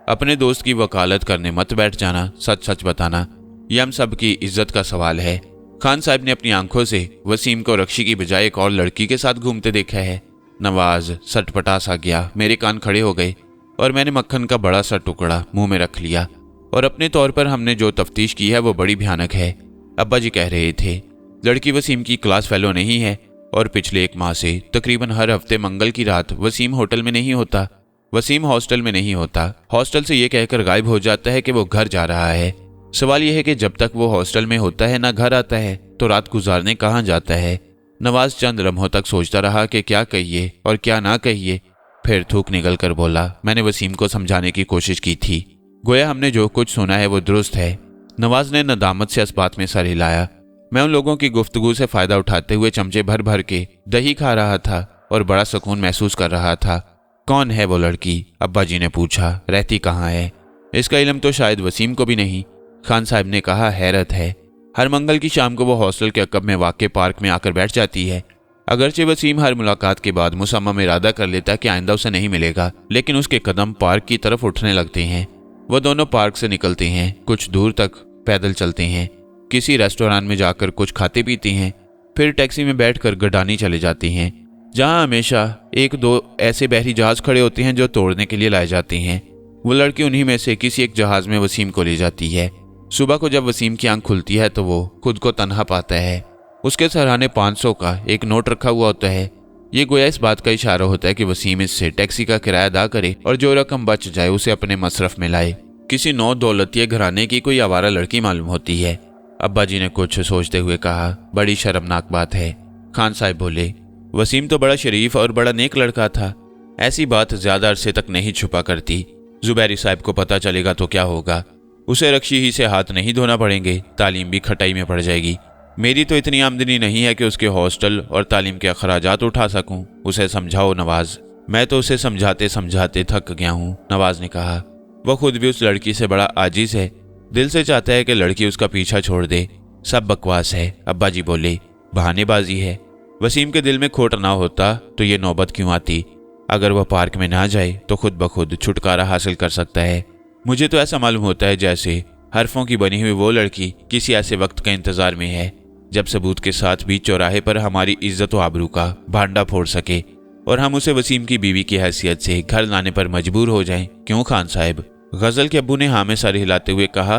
अपने दोस्त की वकालत करने मत बैठ जाना, सच सच बताना, यह हम सब की इज्जत का सवाल है। खान साहब ने अपनी आंखों से वसीम को रक्षी की बजाय एक और लड़की के साथ घूमते देखा है। नवाज सटपटा सा गया। मेरे कान खड़े हो गए और मैंने मक्खन का बड़ा सा टुकड़ा मुंह में रख लिया। और अपने तौर पर हमने जो तफ्तीश की है वो बड़ी भयानक है। अब्बा जी कह रहे थे, लड़की वसीम की क्लास फेलो नहीं है और पिछले 1 माह से तकरीबन हर हफ्ते मंगल की रात वसीम होटल में नहीं होता। वसीम हॉस्टल में नहीं होता। हॉस्टल से ये कहकर गायब हो जाता है कि वो घर जा रहा है। सवाल यह है कि जब तक वो हॉस्टल में होता है ना घर आता है तो रात गुजारने कहाँ जाता है। नवाज चंद लम्हों तक सोचता रहा कि क्या कहिए और क्या ना कहिए। फिर थूक निकल कर बोला, मैंने वसीम को समझाने की कोशिश की थी, गोया हमने जो कुछ सुना है वो दुरुस्त है। नवाज ने नदामत से इस बात में सर हिलाया। मैं उन लोगों की गुफ्तगू से फायदा उठाते हुए चमचे भर भर के दही खा रहा था और बड़ा सुकून महसूस कर रहा था। कौन है वो लड़की? अब्बा जी ने पूछा। रहती कहाँ है? इसका इल्म तो शायद वसीम को भी नहीं। खान साहब ने कहा, हैरत है, हर मंगल की शाम को वो हॉस्टल के अकब में वाक़े पार्क में आकर बैठ जाती है। अगरचे वसीम हर मुलाकात के बाद मुसम्मम इरादा कर लेता कि आइंदा उसे नहीं मिलेगा, लेकिन उसके कदम पार्क की तरफ उठने लगते हैं। वो दोनों पार्क से निकलते हैं, कुछ दूर तक पैदल चलते हैं, किसी रेस्टोरेंट में जाकर कुछ खाते पीते हैं, फिर टैक्सी में बैठकर गडानी चले जाते हैं, जहां हमेशा एक दो ऐसे बहरी जहाज खड़े होते हैं जो तोड़ने के लिए लाए जाते हैं। वो लड़की उन्हीं में से किसी एक जहाज में वसीम को ले जाती है। सुबह को जब वसीम की आंख खुलती है तो वो खुद को तन्हा पाता है। उसके सराहने 500 का एक नोट रखा हुआ होता है। ये गोया इस बात का इशारा होता है कि वसीम इससे टैक्सी का किराया अदा करे और जो रकम बच जाए उसे अपने मसरफ में लाए। किसी नौ दौलतिये घराने की कोई आवारा लड़की मालूम होती है। अब्बा जी ने कुछ सोचते हुए कहा, बड़ी शर्मनाक बात है। खान साहब बोले, वसीम तो बड़ा शरीफ और बड़ा नेक लड़का था, ऐसी बात ज्यादा अरसे तक नहीं छुपा करती। जुबैरी साहब को पता चलेगा तो क्या होगा? उसे रक्षी ही से हाथ नहीं धोना पड़ेंगे, तालीम भी खटाई में पड़ जाएगी। मेरी तो इतनी आमदनी नहीं है कि उसके हॉस्टल और तालीम के अखराजात उठा सकूं। उसे समझाओ नवाज। मैं तो उसे समझाते समझाते थक गया हूं, नवाज ने कहा। वह खुद भी उस लड़की से बड़ा आजिज है, दिल से चाहता है कि लड़की उसका पीछा छोड़ दे। सब बकवास है, अब्बा जी बोले, बहानेबाजी है। वसीम के दिल में खोट ना होता तो ये नौबत क्यों आती? अगर वह पार्क में ना जाए तो खुद ब खुद छुटकारा हासिल कर सकता है। मुझे तो ऐसा मालूम होता है जैसे हरफों की बनी हुई वो लड़की किसी ऐसे वक्त का इंतजार में है जब सबूत के साथ बीच चौराहे पर हमारी इज्जत व आबरू का भांडा फोड़ सके और हम उसे वसीम की बीवी की हैसियत से घर लाने पर मजबूर हो जाएं। क्यों खान साहब? गजल के अब्बू ने हाँ में सर हिलाते हुए कहा,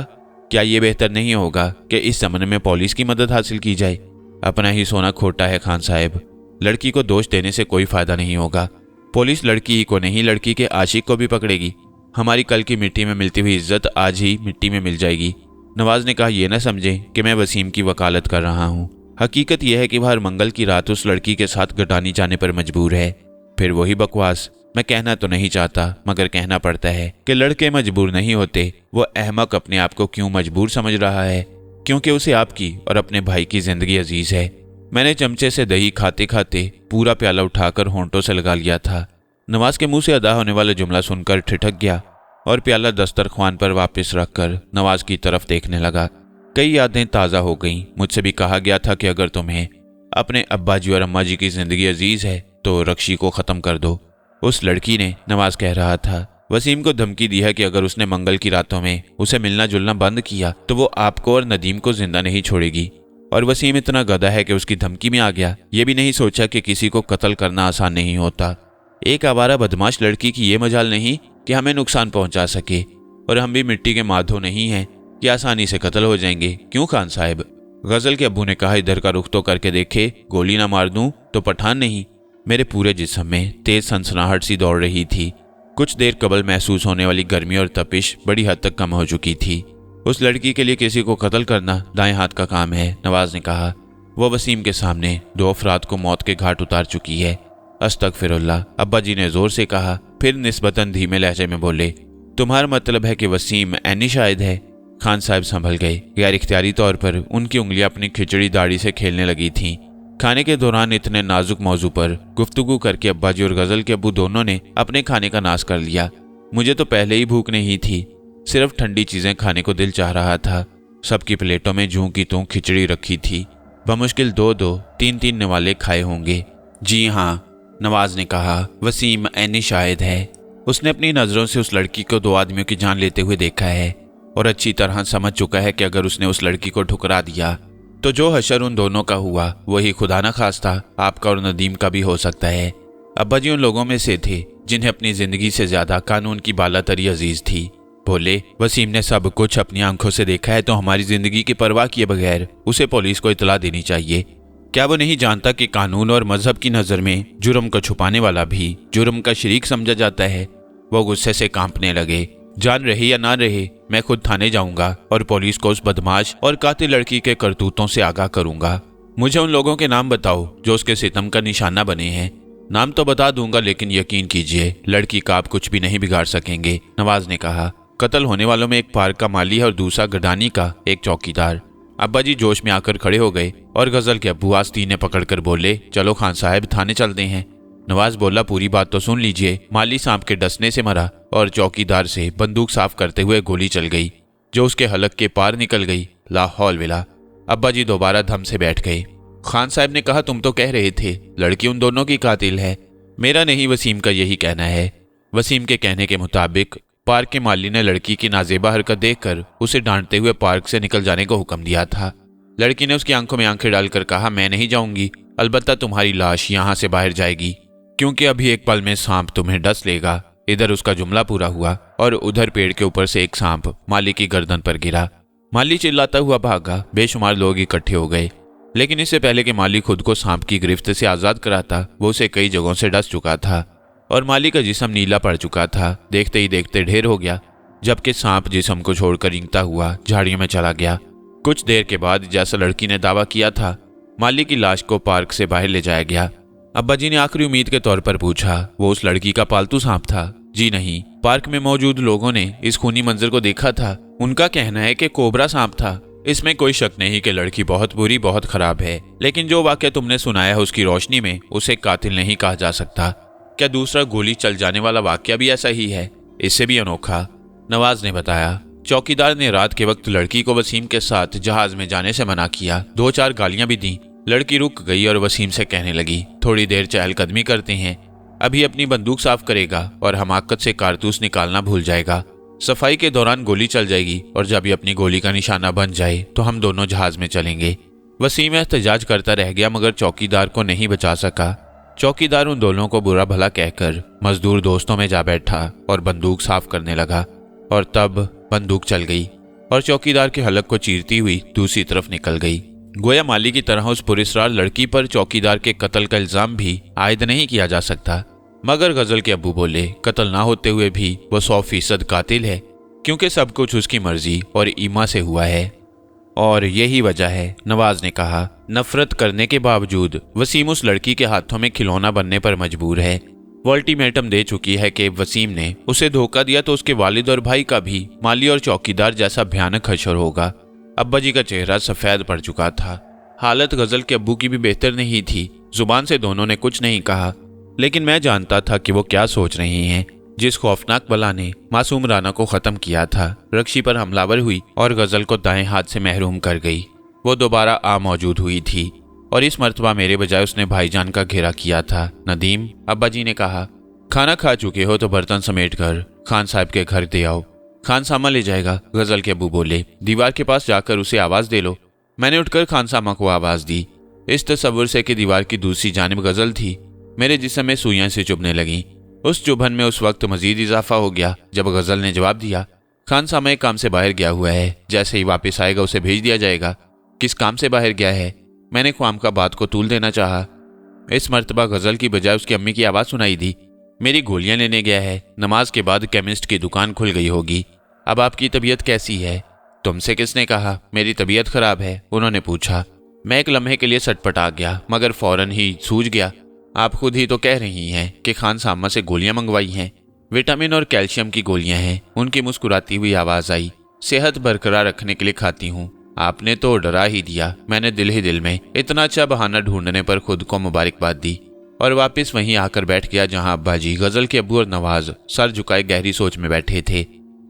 क्या ये बेहतर नहीं होगा कि इस समन में पुलिस की मदद हासिल की जाए? अपना ही सोना खोटा है खान साहब। लड़की को दोष देने से कोई फायदा नहीं होगा। पुलिस लड़की को नहीं, लड़की के आशिक को भी पकड़ेगी। हमारी कल की मिट्टी में मिलती हुई इज्जत आज ही मिट्टी में मिल जाएगी। नवाज ने कहा, यह ना समझे कि मैं वसीम की वकालत कर रहा हूँ। हकीकत यह है कि वह हर मंगल की रात उस लड़की के साथ गटानी जाने पर मजबूर है। फिर वही बकवास। मैं कहना तो नहीं चाहता मगर कहना पड़ता है कि लड़के मजबूर नहीं होते। वो अहमक अपने आप को क्यों मजबूर समझ रहा है? क्योंकि उसे आपकी और अपने भाई की जिंदगी अजीज है। मैंने चमचे से दही खाते खाते पूरा प्याला उठाकर होंठों से लगा लिया था। नवाज के मुंह से अदा होने वाला जुमला सुनकर ठिठक गया और प्याला दस्तरख्वान पर वापस रखकर नवाज की तरफ देखने लगा। कई यादें ताज़ा हो गईं। मुझसे भी कहा गया था कि अगर तुम्हें अपने अब्बा जी और अम्मा जी की जिंदगी अजीज है तो रक्षी को ख़त्म कर दो। उस लड़की ने, नवाज कह रहा था, वसीम को धमकी दी है कि अगर उसने मंगल की रातों में उसे मिलना जुलना बंद किया तो वो आपको और नदीम को जिंदा नहीं छोड़ेगी। और वसीम इतना गधा है कि उसकी धमकी में आ गया। ये भी नहीं सोचा कि किसी को कत्ल करना आसान नहीं होता। एक आवारा बदमाश लड़की की ये मजाल नहीं कि हमें नुकसान पहुंचा सके, और हम भी मिट्टी के माधो नहीं हैं कि आसानी से कत्ल हो जाएंगे। क्यों खान साहब? गजल के अब्बू ने कहा, इधर का रुख तो करके देखे, गोली ना मार दूं तो पठान नहीं। मेरे पूरे जिस्म में तेज सनसनाहट सी दौड़ रही थी। कुछ देर कबल महसूस होने वाली गर्मी और तपिश बड़ी हद तक कम हो चुकी थी। उस लड़की के लिए किसी को कत्ल करना दाएं हाथ का काम है, नवाज ने कहा। वो वसीम के सामने 2 अफराद को मौत के घाट उतार चुकी है। अस्तगफिरुल्लाह, अब्बा जी ने जोर से कहा। फिर निस्बतन धीमे लहजे में बोले, तुम्हारा मतलब है कि वसीम ऐनी शायद है? खान साहब संभल गए। गैर इख्तियारी तौर पर उनकी उंगलियां अपनी खिचड़ी दाढ़ी से खेलने लगी थीं। खाने के दौरान इतने नाजुक मौजू पर गुफ्तगू करके अब्बा जी और गजल के अब्बू दोनों ने अपने खाने का नाश कर लिया। मुझे तो पहले ही भूख नहीं थी, सिर्फ ठंडी चीजें खाने को दिल चाह रहा था। सबकी प्लेटों में जूं की तूं खिचड़ी रखी थी। बमुश्किल 2-2, 3-3 निवाले खाए होंगे। जी हाँ, नवाज ने कहा, वसीम ऐनी शायद है। उसने अपनी नजरों से उस लड़की को 2 आदमियों की जान लेते हुए देखा है और अच्छी तरह समझ चुका है कि अगर उसने उस लड़की को ठुकरा दिया तो जो हशर उन दोनों का हुआ वही खुदा न खास्ता आपका और नदीम का भी हो सकता है। अब्बा जी उन लोगों में से थे जिन्हें अपनी जिंदगी से ज्यादा कानून की बालातरी अजीज थी। बोले, वसीम ने सब कुछ अपनी आंखों से देखा है तो हमारी जिंदगी की परवाह किए बगैर उसे पुलिस को इतला देनी चाहिए। क्या वो नहीं जानता कि कानून और मजहब की नज़र में जुर्म को छुपाने वाला भी जुर्म का शरीक समझा जाता है? वो गुस्से से कांपने लगे। जान रहे या ना रहे, मैं खुद थाने जाऊंगा और पुलिस को उस बदमाश और कातिल लड़की के करतूतों से आगाह करूंगा। मुझे उन लोगों के नाम बताओ जो उसके सितम का निशाना बने हैं। नाम तो बता दूंगा, लेकिन यकीन कीजिए लड़की का आप कुछ भी नहीं बिगाड़ सकेंगे, नवाज ने कहा। कत्ल होने वालों में एक पार्क का माली है और दूसरा गडानी का एक चौकीदार। अब्बा जी जोश में आकर खड़े हो गए और गजल के अब्बू आस्तीने पकड़कर बोले, चलो खान साहब थाने चलते हैं। नवाज बोला, पूरी बात तो सुन लीजिए। माली सांप के डसने से मरा और चौकीदार से बंदूक साफ करते हुए गोली चल गई जो उसके हलक के पार निकल गई। ला हौल विला। अब्बा जी दोबारा धम से बैठ गए। खान साहब ने कहा, तुम तो कह रहे थे लड़की उन दोनों की कातिल है। मेरा नहीं, वसीम का यही कहना है। वसीम के कहने के मुताबिक पार्क के माली ने लड़की की नाजेबा हरकत देखकर उसे डांटते हुए पार्क से निकल जाने को हुक्म दिया था। लड़की ने उसकी आंखों में आंखें डालकर कहा, मैं नहीं जाऊंगी, अलबत्ता तुम्हारी लाश यहां से बाहर जाएगी, क्योंकि अभी एक पल में सांप तुम्हें डस लेगा। इधर उसका जुमला पूरा हुआ और उधर पेड़ के ऊपर से एक सांप माली की गर्दन पर गिरा। माली चिल्लाता हुआ भागा। बेशुमार लोग इकट्ठे हो गए, लेकिन इससे पहले कि माली खुद को सांप की गिरफ्त से आजाद कराता, वो उसे कई जगहों से डस चुका था और माली का जिस्म नीला पड़ चुका था। देखते ही देखते ढेर हो गया, जबकि सांप जिस्म को छोड़कर रेंगता हुआ झाड़ियों में चला गया। कुछ देर के बाद, जैसा लड़की ने दावा किया था, माली की लाश को पार्क से बाहर ले जाया गया। अब्बा जी ने आखिरी उम्मीद के तौर पर पूछा, वो उस लड़की का पालतू सांप था? जी नहीं, पार्क में मौजूद लोगों ने इस खूनी मंजर को देखा था। उनका कहना है कि कोबरा सांप था। इसमें कोई शक नहीं कि लड़की बहुत बुरी, बहुत खराब है, लेकिन जो वाकया तुमने सुनाया है उसकी रोशनी में उसे कातिल नहीं कहा जा सकता। क्या दूसरा गोली चल जाने वाला वाकया भी ऐसा ही है? इससे भी अनोखा, नवाज ने बताया। चौकीदार ने रात के वक्त लड़की को वसीम के साथ जहाज में जाने से मना किया। 2-4 गालियां भी दी। लड़की रुक गई और वसीम से कहने लगी, थोड़ी देर चहलकदमी करते हैं, अभी अपनी बंदूक साफ करेगा और हमाकत से कारतूस निकालना भूल जाएगा। सफाई के दौरान गोली चल जाएगी और जब ये अपनी गोली का निशाना बन जाए तो हम दोनों जहाज में चलेंगे। वसीम एहतजाज करता रह गया, मगर चौकीदार को नहीं बचा सका। चौकीदार उन दोनों को बुरा भला कहकर मजदूर दोस्तों में जा बैठा और बंदूक साफ करने लगा, और तब बंदूक चल गई और चौकीदार के हलक को चीरती हुई दूसरी तरफ निकल गई। गोया माली की तरह उस पुरस्कार लड़की पर चौकीदार के कत्ल का इल्जाम भी आयद नहीं किया जा सकता, मगर गजल के अब्बू बोले, कत्ल ना होते हुए भी वो 100% कातिल है, क्योंकि सब कुछ उसकी मर्जी और ईमा से हुआ है। और यही वजह है, नवाज ने कहा। नफरत करने के बावजूद वसीम उस लड़की के हाथों में खिलौना बनने पर मजबूर है। वो अल्टीमेटम दे चुकी है कि वसीम ने उसे धोखा दिया तो उसके वालिद और भाई का भी माली और चौकीदार जैसा भयानक हशर होगा। अब्बा जी का चेहरा सफेद पड़ चुका था। हालत गजल के अब्बू की भी बेहतर नहीं थी। जुबान से दोनों ने कुछ नहीं कहा, लेकिन मैं जानता था कि वो क्या सोच रही हैं। जिस खौफनाक बला ने मासूम राना को खत्म किया था, रक्षी पर हमलावर हुई और गजल को दाएं हाथ से महरूम कर गई, वो दोबारा आ मौजूद हुई थी और इस मर्तबा मेरे बजाय उसने भाईजान का घेरा किया था। नदीम, अब्बा जी ने कहा, खाना खा चुके हो तो बर्तन समेट कर खान साहब के घर दे आओ, खान सामा ले जाएगा। गजल के अब्बू बोले, दीवार के पास जाकर उसे आवाज दे लो। मैंने उठकर खान सामा को आवाज दी, इस तस्वुर से कि दीवार की दूसरी जानिब गजल थी। मेरे जिस्म में सुइयां से चुभने लगीं। उस चुभन में उस वक्त मजीद इजाफा हो गया जब गजल ने जवाब दिया, खान सामा एक काम से बाहर गया हुआ है, जैसे ही वापस आएगा उसे भेज दिया जाएगा। किस काम से बाहर गया है? मैंने ख्वाम का बात को तूल देना चाहा। इस मर्तबा गजल की बजाय उसकी अम्मी की आवाज़ सुनाई दी, मेरी गोलियां लेने गया है। नमाज के बाद केमिस्ट की दुकान खुल गई होगी। अब आपकी तबीयत कैसी है? तुमसे किसने कहा मेरी तबीयत खराब है? उन्होंने पूछा। मैं एक लम्हे के लिए सटपटा गया, मगर फौरन ही सूझ गया। आप खुद ही तो कह रही हैं कि खान सामा से गोलियां मंगवाई हैं, विटामिन और कैल्शियम की गोलियां हैं। उनकी मुस्कुराती हुई आवाज़ आई, सेहत बरकरार रखने के लिए खाती हूँ। आपने तो डरा ही दिया। मैंने दिल ही दिल में इतना अच्छा बहाना ढूंढने पर खुद को मुबारकबाद दी और वापस वहीं आकर बैठ गया जहां अब्बा जी, गजल के अब्बू और नवाज सर झुकाए गहरी सोच में बैठे थे।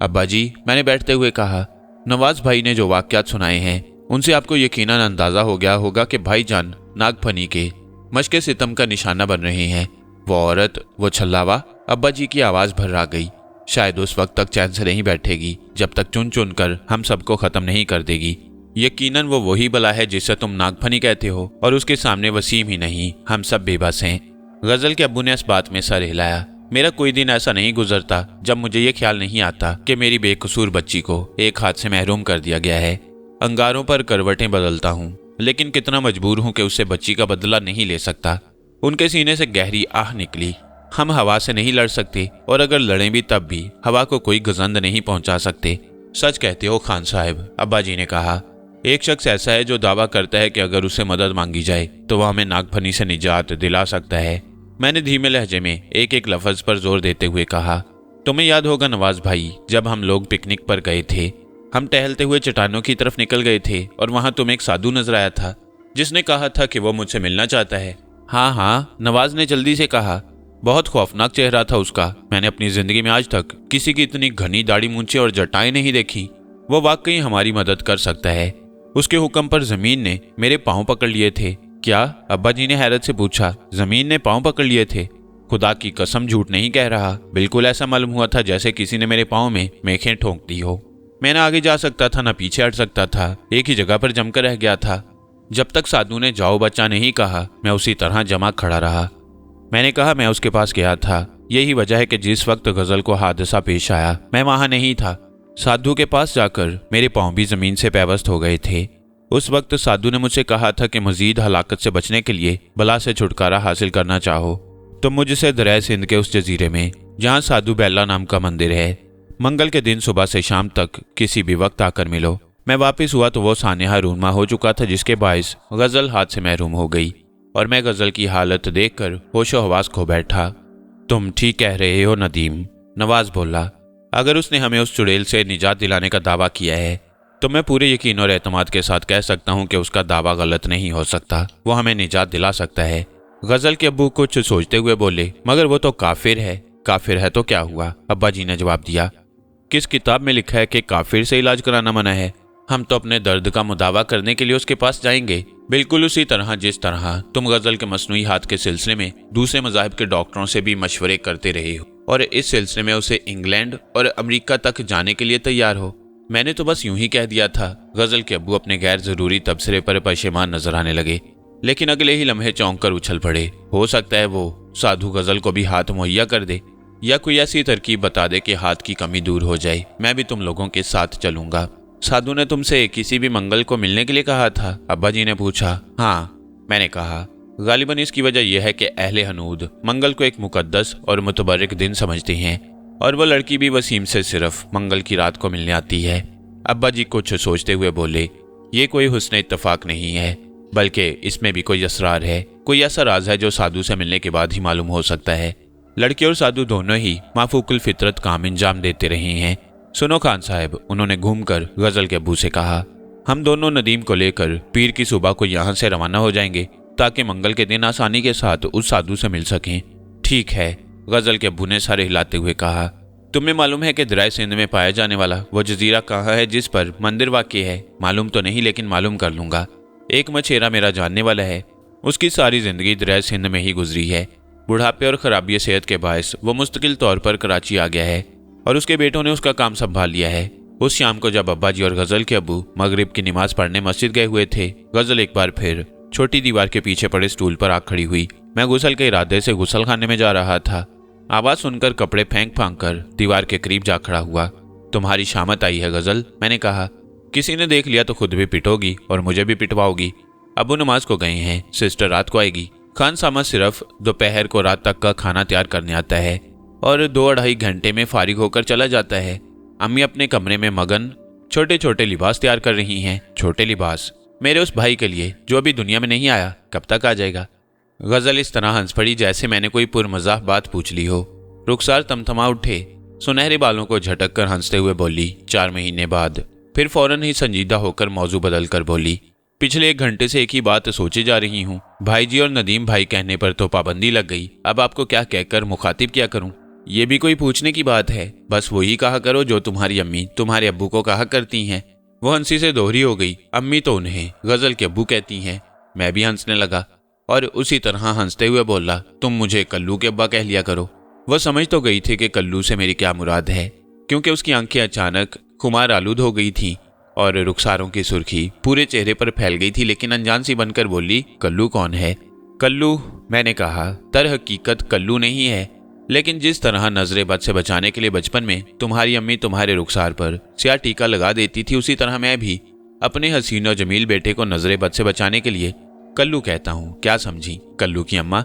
अब्बा जी, मैंने बैठते हुए कहा, नवाज भाई ने जो वाक़यात सुनाए हैं उनसे आपको यकीनन अंदाजा हो गया होगा कि भाईजान नागफनी के मशके सितम का निशाना बन रहे हैं। वो औरत, वो छल्लावा। अब्बा जी की आवाज़ भर्रा गई। शायद उस वक्त तक चैन से नहीं बैठेगी जब तक चुन चुन कर हम सबको ख़त्म नहीं कर देगी। यकीनन वो वही बला है जिसे तुम नागफनी कहते हो, और उसके सामने वसीम ही नहीं, हम सब बेबस हैं। गजल के अब्बू ने इस बात में सर हिलाया। मेरा कोई दिन ऐसा नहीं गुजरता जब मुझे ये ख्याल नहीं आता कि मेरी बेकसूर बच्ची को एक हाथ से महरूम कर दिया गया है। अंगारों पर करवटें बदलता हूँ, लेकिन कितना मजबूर हूँ कि उससे बच्ची का बदला नहीं ले सकता। उनके सीने से गहरी आह निकली। हम हवा से नहीं लड़ सकते, और अगर लड़ें भी तब भी हवा को कोई गजंद नहीं पहुंचा सकते। सच कहते हो खान साहब, अब्बा जी ने कहा। एक शख्स ऐसा है जो दावा करता है कि अगर उससे मदद मांगी जाए तो वह हमें नागफनी से निजात दिला सकता है। मैंने धीमे लहजे में एक एक लफ्ज पर जोर देते हुए कहा, तुम्हें याद होगा नवाज भाई, जब हम लोग पिकनिक पर गए थे, हम टहलते हुए चट्टानों की तरफ निकल गए थे और वहां तुम्हें एक साधु नजर आया था जिसने कहा था कि वो मुझसे मिलना चाहता है। हाँ हाँ, नवाज ने जल्दी से कहा। बहुत खौफनाक चेहरा था उसका। मैंने अपनी जिंदगी में आज तक किसी की इतनी घनी दाढ़ी मूंछें और जटाएं नहीं देखी। वो वाकई हमारी मदद कर सकता है। उसके हुक्म पर जमीन ने मेरे पांव पकड़ लिए थे। क्या? अब्बा जी ने हैरत से पूछा। जमीन ने पांव पकड़ लिए थे? खुदा की कसम झूठ नहीं कह रहा। बिल्कुल ऐसा मालूम हुआ था जैसे किसी ने मेरे पांव में मेखें ठोंक दी हो। मैं ना आगे जा सकता था, ना पीछे हट सकता था। एक ही जगह पर जमकर रह गया था। जब तक साधु ने जाओ बच्चा नहीं कहा, मैं उसी तरह जमा खड़ा रहा। मैंने कहा मैं उसके पास गया था। यही वजह है कि जिस वक्त गजल को हादसा पेश आया मैं वहां नहीं था। साधु के पास जाकर मेरे पांव भी जमीन से पैवस्त हो गए थे। उस वक्त साधु ने मुझसे कहा था कि मजीद हलाकत से बचने के लिए बला से छुटकारा हासिल करना चाहो तो मुझसे दरिया सिंध के उस जजीरे में जहां साधु बेल्ला नाम का मंदिर है, मंगल के दिन सुबह से शाम तक किसी भी वक्त आकर मिलो। मैं वापस हुआ तो वो सानेहा रूनमा हो चुका था, जिसके बायस गजल हाथ से महरूम हो गई और मैं गजल की हालत देखकर होशो हवास खो बैठा। तुम ठीक कह रहे हो नदीम, नवाज बोला। अगर उसने हमें उस चुड़ैल से निजात दिलाने का दावा किया है तो मैं पूरे यकीन और एतमाद के साथ कह सकता हूं कि उसका दावा गलत नहीं हो सकता। वो हमें निजात दिला सकता है। गजल के अब्बू कुछ सोचते हुए बोले, मगर वो तो काफिर है। काफिर है तो क्या हुआ? अब्बा जी ने जवाब दिया। किस किताब में लिखा है कि काफिर से इलाज कराना मना है? हम तो अपने दर्द का मुदावा करने के लिए उसके पास जाएंगे, बिल्कुल उसी तरह जिस तरह तुम गजल के मसनूई हाथ के सिलसिले में दूसरे मज़ाहिब के डॉक्टरों से भी मशवरे करते रहे हो और इस सिलसिले में उसे इंग्लैंड और अमेरिका तक जाने के लिए तैयार हो। मैंने तो बस यूं ही कह दिया था। गजल के अब्बू अपने गैर जरूरी तबसरे पर पशेमान नजर आने लगे, लेकिन अगले ही लम्हे चौंक कर उछल पड़े। हो सकता है वो साधु गजल को भी हाथ मुहैया कर दे या कोई ऐसी तरकीब बता दे कि हाथ की कमी दूर हो जाए। मैं भी तुम लोगों के साथ चलूंगा। साधु ने तुमसे किसी भी मंगल को मिलने के लिए कहा था? अब्बा जी ने पूछा। हाँ, मैंने कहा। गालिबन इसकी वजह यह है कि अहले हनूद मंगल को एक मुकद्दस और मुतबरक दिन समझते हैं और वो लड़की भी वसीम से सिर्फ मंगल की रात को मिलने आती है। अब्बा जी कुछ सोचते हुए बोले, ये कोई हुस्न इत्तफाक नहीं है, बल्कि इसमें भी कोई असरार है। कोई ऐसा राज है जो साधु से मिलने के बाद ही मालूम हो सकता है। लड़की और साधु दोनों ही माफूकुल फितरत काम अंजाम देते रहे हैं। सुनो खान साहब, उन्होंने घूमकर गजल के अब्बू से कहा, हम दोनों नदीम को लेकर पीर की सुबह को यहाँ से रवाना हो जाएंगे ताकि मंगल के दिन आसानी के साथ उस साधु से मिल सकें। ठीक है, गजल के अब्बू ने सर हिलाते हुए कहा। तुम्हें मालूम है कि दरिया सिंध में पाया जाने वाला वो जजीरा कहाँ है जिस पर मंदिर वाक़ है? मालूम तो नहीं, लेकिन मालूम कर लूंगा। एक मछेरा मेरा जानने वाला है, उसकी सारी जिंदगी दरिया सिंध में ही गुजरी है। बुढ़ापे और खराबी सेहत के बायस वो मुस्तकिल तौर पर कराची आ गया है और उसके बेटों ने उसका काम संभाल लिया है। उस शाम को जब अब्बा जी और गजल के अब्बू मगरिब की नमाज पढ़ने मस्जिद गए हुए थे, गजल एक बार फिर छोटी दीवार के पीछे पड़े स्टूल पर आ खड़ी हुई। मैं गुसल के इरादे से गुसल खाने में जा रहा था। आवाज सुनकर कपड़े फेंक फांक कर दीवार के करीब जा खड़ा हुआ। तुम्हारी शामत आई है गजल, मैंने कहा। किसी ने देख लिया तो खुद भी पिटोगी और मुझे भी पिटवाओगी। अब्बू नमाज को गए हैं, सिस्टर रात को आएगी। खान सामा सिर्फ दोपहर को रात तक का खाना तैयार करने आता है और 2-2.5 घंटे में फारिग होकर चला जाता है। अम्मी अपने कमरे में मगन छोटे छोटे लिबास तैयार कर रही हैं। छोटे लिबास मेरे उस भाई के लिए जो अभी दुनिया में नहीं आया। कब तक आ जाएगा? गजल इस तरह हंस पड़ी जैसे मैंने कोई पुरमजाह बात पूछ ली हो। रुखसार तमतमा उठे, सुनहरे बालों को झटक कर हंसते हुए बोली, 4 महीने बाद। फिर फौरन ही संजीदा होकर मौजू बदल कर बोली, पिछले 1 घंटे से एक ही बात सोचे जा रही हूँ। भाई जी और नदीम भाई कहने पर तो पाबंदी लग गई। अब आपको क्या कहकर मुखातिब क्या करूँ? ये भी कोई पूछने की बात है? बस वही कहा करो जो तुम्हारी अम्मी तुम्हारे अब्बू को कहा करती हैं। वो हंसी से दोहरी हो गई। अम्मी तो उन्हें गजल के अब्बू कहती हैं। मैं भी हंसने लगा और उसी तरह हंसते हुए बोला, तुम मुझे कल्लू के अब्बा कह लिया करो। वह समझ तो गई थी कि कल्लू से मेरी क्या मुराद है, क्योंकि उसकी आंखें अचानक खुमार आलूद हो गई थी और रुखसारों की सुर्खी पूरे चेहरे पर फैल गई थी, लेकिन अनजान सी बनकर बोली, कल्लू कौन है? कल्लू, मैंने कहा, दर हकीकत कल्लू नहीं है, लेकिन जिस तरह नजरे बद से बचाने के लिए बचपन में तुम्हारी अम्मी तुम्हारे रुखसार पर स्याह टीका लगा देती थी, उसी तरह मैं भी अपने हसीन और जमील बेटे को नजरे बद से बचाने के लिए कल्लू कहता हूँ। क्या समझी? कल्लू की अम्मा।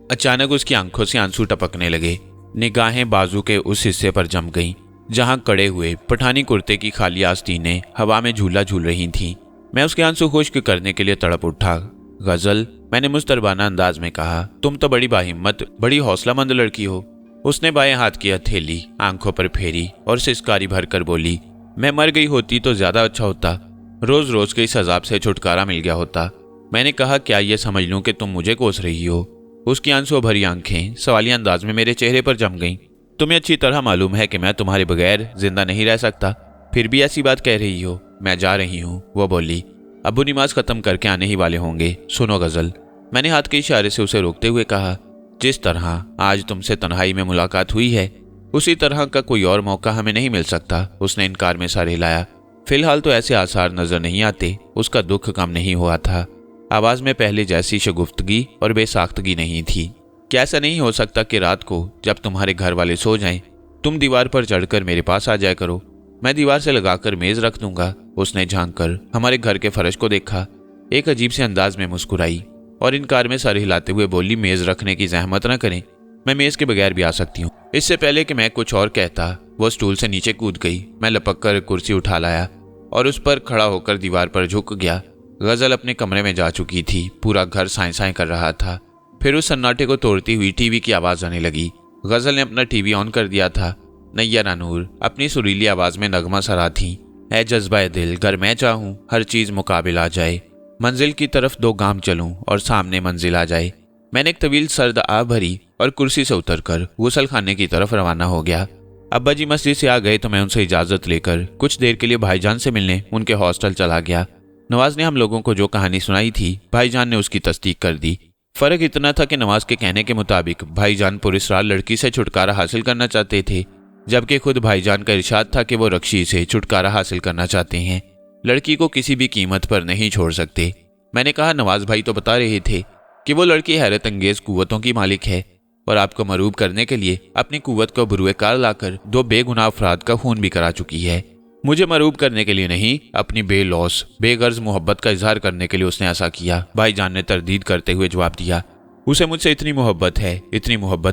अचानक उसकी आंखों से आंसू टपकने लगे। निगाहें बाजू के उस हिस्से पर जम गईं जहां कड़े हुए पठानी कुर्ते की खाली आस्तीनें हवा में झूला झूल रही थीं। मैं उसके आंसू खुश्क करने के लिए तड़प उठा। गजल, मैंने मुस्तरबाना अंदाज में कहा, तुम तो बड़ी बाहिम्मत, बड़ी हौसलामंद लड़की हो। उसने बाएं हाथ की हथेली आंखों पर फेरी और सिसकारी भरकर बोली, मैं मर गई होती तो ज्यादा अच्छा होता। रोज रोज के इस अजाब से छुटकारा मिल गया होता। मैंने कहा, क्या ये समझ लूं कि तुम मुझे कोस रही हो? उसकी आंसू भरी आंखें सवालिया अंदाज में मेरे चेहरे पर जम गईं। तुम्हें अच्छी तरह मालूम है कि मैं तुम्हारे बगैर जिंदा नहीं रह सकता, फिर भी ऐसी बात कह रही हो। मैं जा रही हूँ, वो बोली। अब्बू नमाज खत्म करके आने ही वाले होंगे। सुनो गजल, मैंने हाथ के इशारे से उसे रोकते हुए कहा, जिस तरह आज तुमसे तन्हाई में मुलाकात हुई है उसी तरह का कोई और मौका हमें नहीं मिल सकता। उसने इनकार में सर हिलाया। फिलहाल तो ऐसे आसार नजर नहीं आते। उसका दुख कम नहीं हुआ था। आवाज में पहले जैसी शगुफ्तगी और बेसाख्तगी नहीं थी। क्या ऐसा नहीं हो सकता कि रात को जब तुम्हारे घर वाले सो जाएं, तुम दीवार पर चढ़कर मेरे पास आ जाया करो? मैं दीवार से लगाकर मेज रख दूंगा। उसने झांक कर हमारे घर के फर्श को देखा, एक अजीब से अंदाज में मुस्कुराई और इनकार में सर हिलाते हुए बोली, मेज रखने की जहमत न करें, मैं मेज के बगैर भी आ सकती हूँ। इससे पहले कि मैं कुछ और कहता, वो स्टूल से नीचे कूद गई। मैं लपक कर कुर्सी उठा लाया और उस पर खड़ा होकर दीवार पर झुक गया। गजल अपने कमरे में जा चुकी थी। पूरा घर साए साए कर रहा था। फिर उस सन्नाटे को तोड़ती हुई टीवी की आवाज आने लगी। गजल ने अपना टीवी ऑन कर दिया था। नैया नूर अपनी सुरीली आवाज में नगमा सरा थी, ऐ जज्बा दिल, घर मैं चाहूं हर चीज मुकाबिल आ जाए, मंजिल की तरफ 2 गाम चलूं और सामने मंजिल आ जाए। मैंने एक तवील सर्द आ भरी और कुर्सी से उतरकर गुसल खाने की तरफ रवाना हो गया। अब्बा जी मस्जिद से आ गए तो मैं उनसे इजाजत लेकर कुछ देर के लिए भाईजान से मिलने उनके हॉस्टल चला गया। नवाज ने हम लोगों को जो कहानी सुनाई थी, भाईजान ने उसकी तस्दीक कर दी। फर्क इतना था कि नवाज के कहने के मुताबिक भाईजान पुरस्कार लड़की से छुटकारा हासिल करना चाहते थे, जबकि खुद भाईजान का इरशाद था कि वो रक्षी से छुटकारा हासिल करना चाहते हैं, लड़की को किसी भी कीमत पर नहीं छोड़ सकते। मैंने कहा, नवाज भाई तो बता रहे थे कि वो लड़की हैरत अंगेज कुव्वतों की मालिक है और आपको मरूब करने के लिए अपनी कुव्वत को बुरुए कार लाकर 2 बेगुनाह अफराद का खून भी करा चुकी है। मुझे मरूब करने के लिए नहीं, अपनी बेलौस बेगर्ज मोहब्बत का इजहार करने के लिए उसने ऐसा किया। भाईजान ने तरदीद करते हुए जवाब दिया, उसे मुझसे इतनी मोहब्बत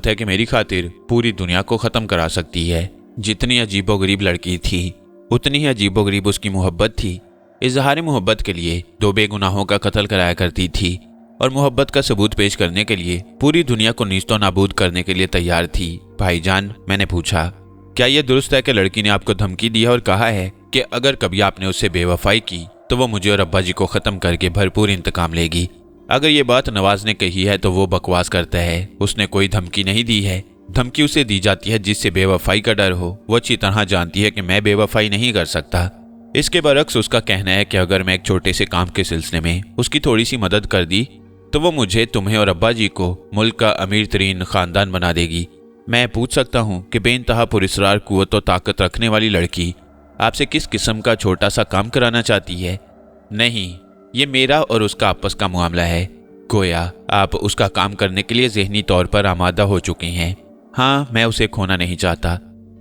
है कि मेरी खातिर पूरी दुनिया को खत्म करा सकती है। जितनी अजीबोगरीब लड़की थी उतनी ही अजीबोगरीब उसकी मोहब्बत थी। इजहार मोहब्बत के लिए 2 बेगुनाहों का कत्ल कराया करती थी और मोहब्बत का सबूत पेश करने के लिए पूरी दुनिया को नीस्तो नाबूद करने के लिए तैयार थी। भाईजान, मैंने पूछा, क्या यह दुरुस्त है कि लड़की ने आपको धमकी दी है और कहा है कि अगर कभी आपने उससे बेवफाई की तो वो मुझे और अब्बा जी को खत्म करके भरपूर इंतकाम लेगी? अगर ये बात नवाज ने कही है तो वो बकवास करता है। उसने कोई धमकी नहीं दी है। धमकी उसे दी जाती है जिससे बेवफाई का डर हो। वो अच्छी तरह जानती है कि मैं बेवफाई नहीं कर सकता। इसके बरक्स उसका कहना है कि अगर मैं एक छोटे से काम के सिलसिले में उसकी थोड़ी सी मदद कर दी तो वो मुझे, तुम्हें और अब्बा जी को मुल्क का अमीर तरीन खानदान बना देगी। मैं पूछ सकता हूँ कि बेइंतहा पुरस्कार कुव्वत और ताकत रखने वाली लड़की आपसे किस किस्म का छोटा सा काम कराना चाहती है? नहीं, ये मेरा और उसका आपस का मामला है। गोया आप उसका काम करने के लिए ज़हनी तौर पर आमादा हो चुके हैं। हाँ, मैं उसे खोना नहीं चाहता।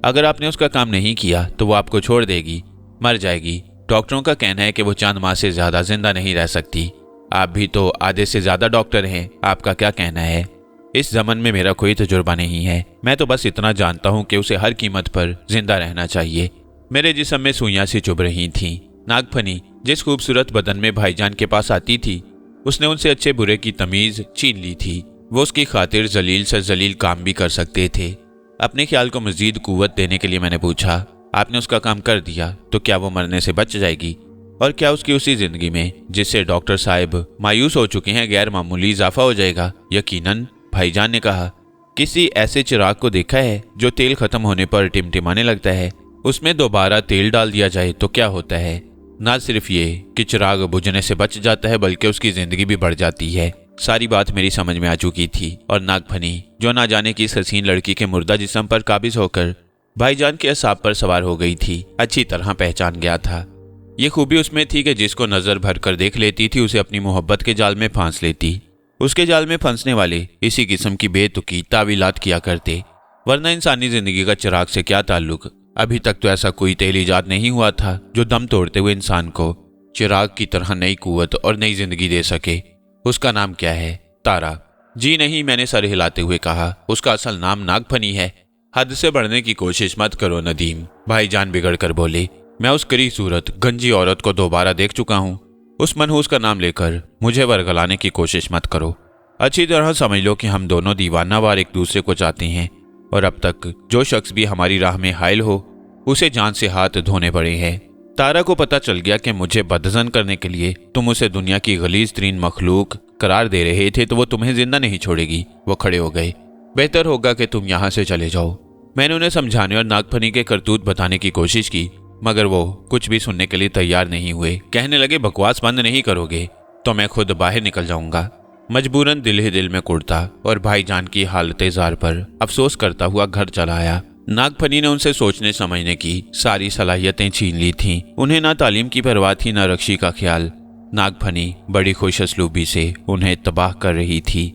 अगर आपने उसका काम नहीं किया तो वो आपको छोड़ देगी, मर जाएगी। डॉक्टरों का कहना है कि वो चंद माह से ज़्यादा जिंदा नहीं रह सकती। आप भी तो आधे से ज़्यादा डॉक्टर हैं, आपका क्या कहना है? इस ज़मन में मेरा कोई तजुर्बा नहीं है। मैं तो बस इतना जानता हूँ कि उसे हर कीमत पर जिंदा रहना चाहिए। मेरे जिस्म में सुइयां सी चुभ रही थीं। नागफनी जिस खूबसूरत बदन में भाईजान के पास आती थी, उसने उनसे अच्छे बुरे की तमीज छीन ली थी। वो उसकी खातिर जलील से जलील काम भी कर सकते थे। अपने ख्याल को मजीद कुव्वत देने के लिए मैंने पूछा, आपने उसका काम कर दिया तो क्या वो मरने से बच जाएगी? और क्या उसकी उसी जिंदगी में जिससे डॉक्टर साहब मायूस हो चुके हैं गैर मामूली इजाफा हो जाएगा? यकीनन, भाईजान ने कहा। किसी ऐसे चिराग को देखा है जो तेल खत्म होने पर टिमटिमाने लगता है? उसमें दोबारा तेल डाल दिया जाए तो क्या होता है? ना सिर्फ ये कि चिराग बुझने से बच जाता है बल्कि उसकी जिंदगी भी बढ़ जाती है। सारी बात मेरी समझ में आ चुकी थी और नागफनी जो ना जाने की इस हसीन लड़की के मुर्दा जिस्म पर काबिज होकर भाईजान के असाब पर सवार हो गई थी, अच्छी तरह पहचान गया था। ये खूबी उसमें थी कि जिसको नजर भर कर देख लेती थी उसे अपनी मोहब्बत के जाल में फांस लेती। उसके जाल में फंसने वाले इसी किस्म की बेतुकी तावीलात किया करते, वरना इंसानी जिंदगी का चिराग से क्या ताल्लुक। अभी तक तो ऐसा कोई तेल ईजाद नहीं हुआ था जो दम तोड़ते हुए इंसान को चिराग की तरह नई कुव्वत और नई जिंदगी दे सके। उसका नाम क्या है? तारा। जी नहीं, मैंने सर हिलाते हुए कहा। उसका असल नाम नागफनी है। हद से बढ़ने की कोशिश मत करो नदीम, भाईजान बिगड़ कर बोले। मैं उस करी सूरत गंजी औरत को दोबारा देख चुका हूँ। उस मनहूस का नाम लेकर मुझे वरगलाने की कोशिश मत करो। अच्छी तरह समझ लो कि हम दोनों दीवानावार एक दूसरे को चाहते हैं, और अब तक जो शख्स भी हमारी राह में हायल हो उसे जान से हाथ धोने पड़े हैं। तारा को पता चल गया कि मुझे बदजन करने के लिए तुम उसे दुनिया की गलीज तरीन मखलूक करार दे रहे थे, तो वो तुम्हें जिंदा नहीं छोड़ेगी। वो खड़े हो गए। बेहतर होगा कि तुम यहाँ से चले जाओ। मैंने उन्हें समझाने और नागफनी के करतूत बताने की कोशिश की, मगर वो कुछ भी सुनने के लिए तैयार नहीं हुए। कहने लगे, बकवास बंद नहीं करोगे तो मैं खुद बाहर निकल जाऊंगा। मजबूरन दिल ही दिल में कुड़ता और भाईजान की हालत जार पर अफसोस करता हुआ घर चला आया। नागफनी ने उनसे सोचने समझने की सारी सलाहियतें छीन ली थीं। उन्हें ना तालीम की परवाह थी, ना रक्षी का ख्याल। नागफनी बड़ी खुश असलूबी से उन्हें तबाह कर रही थी।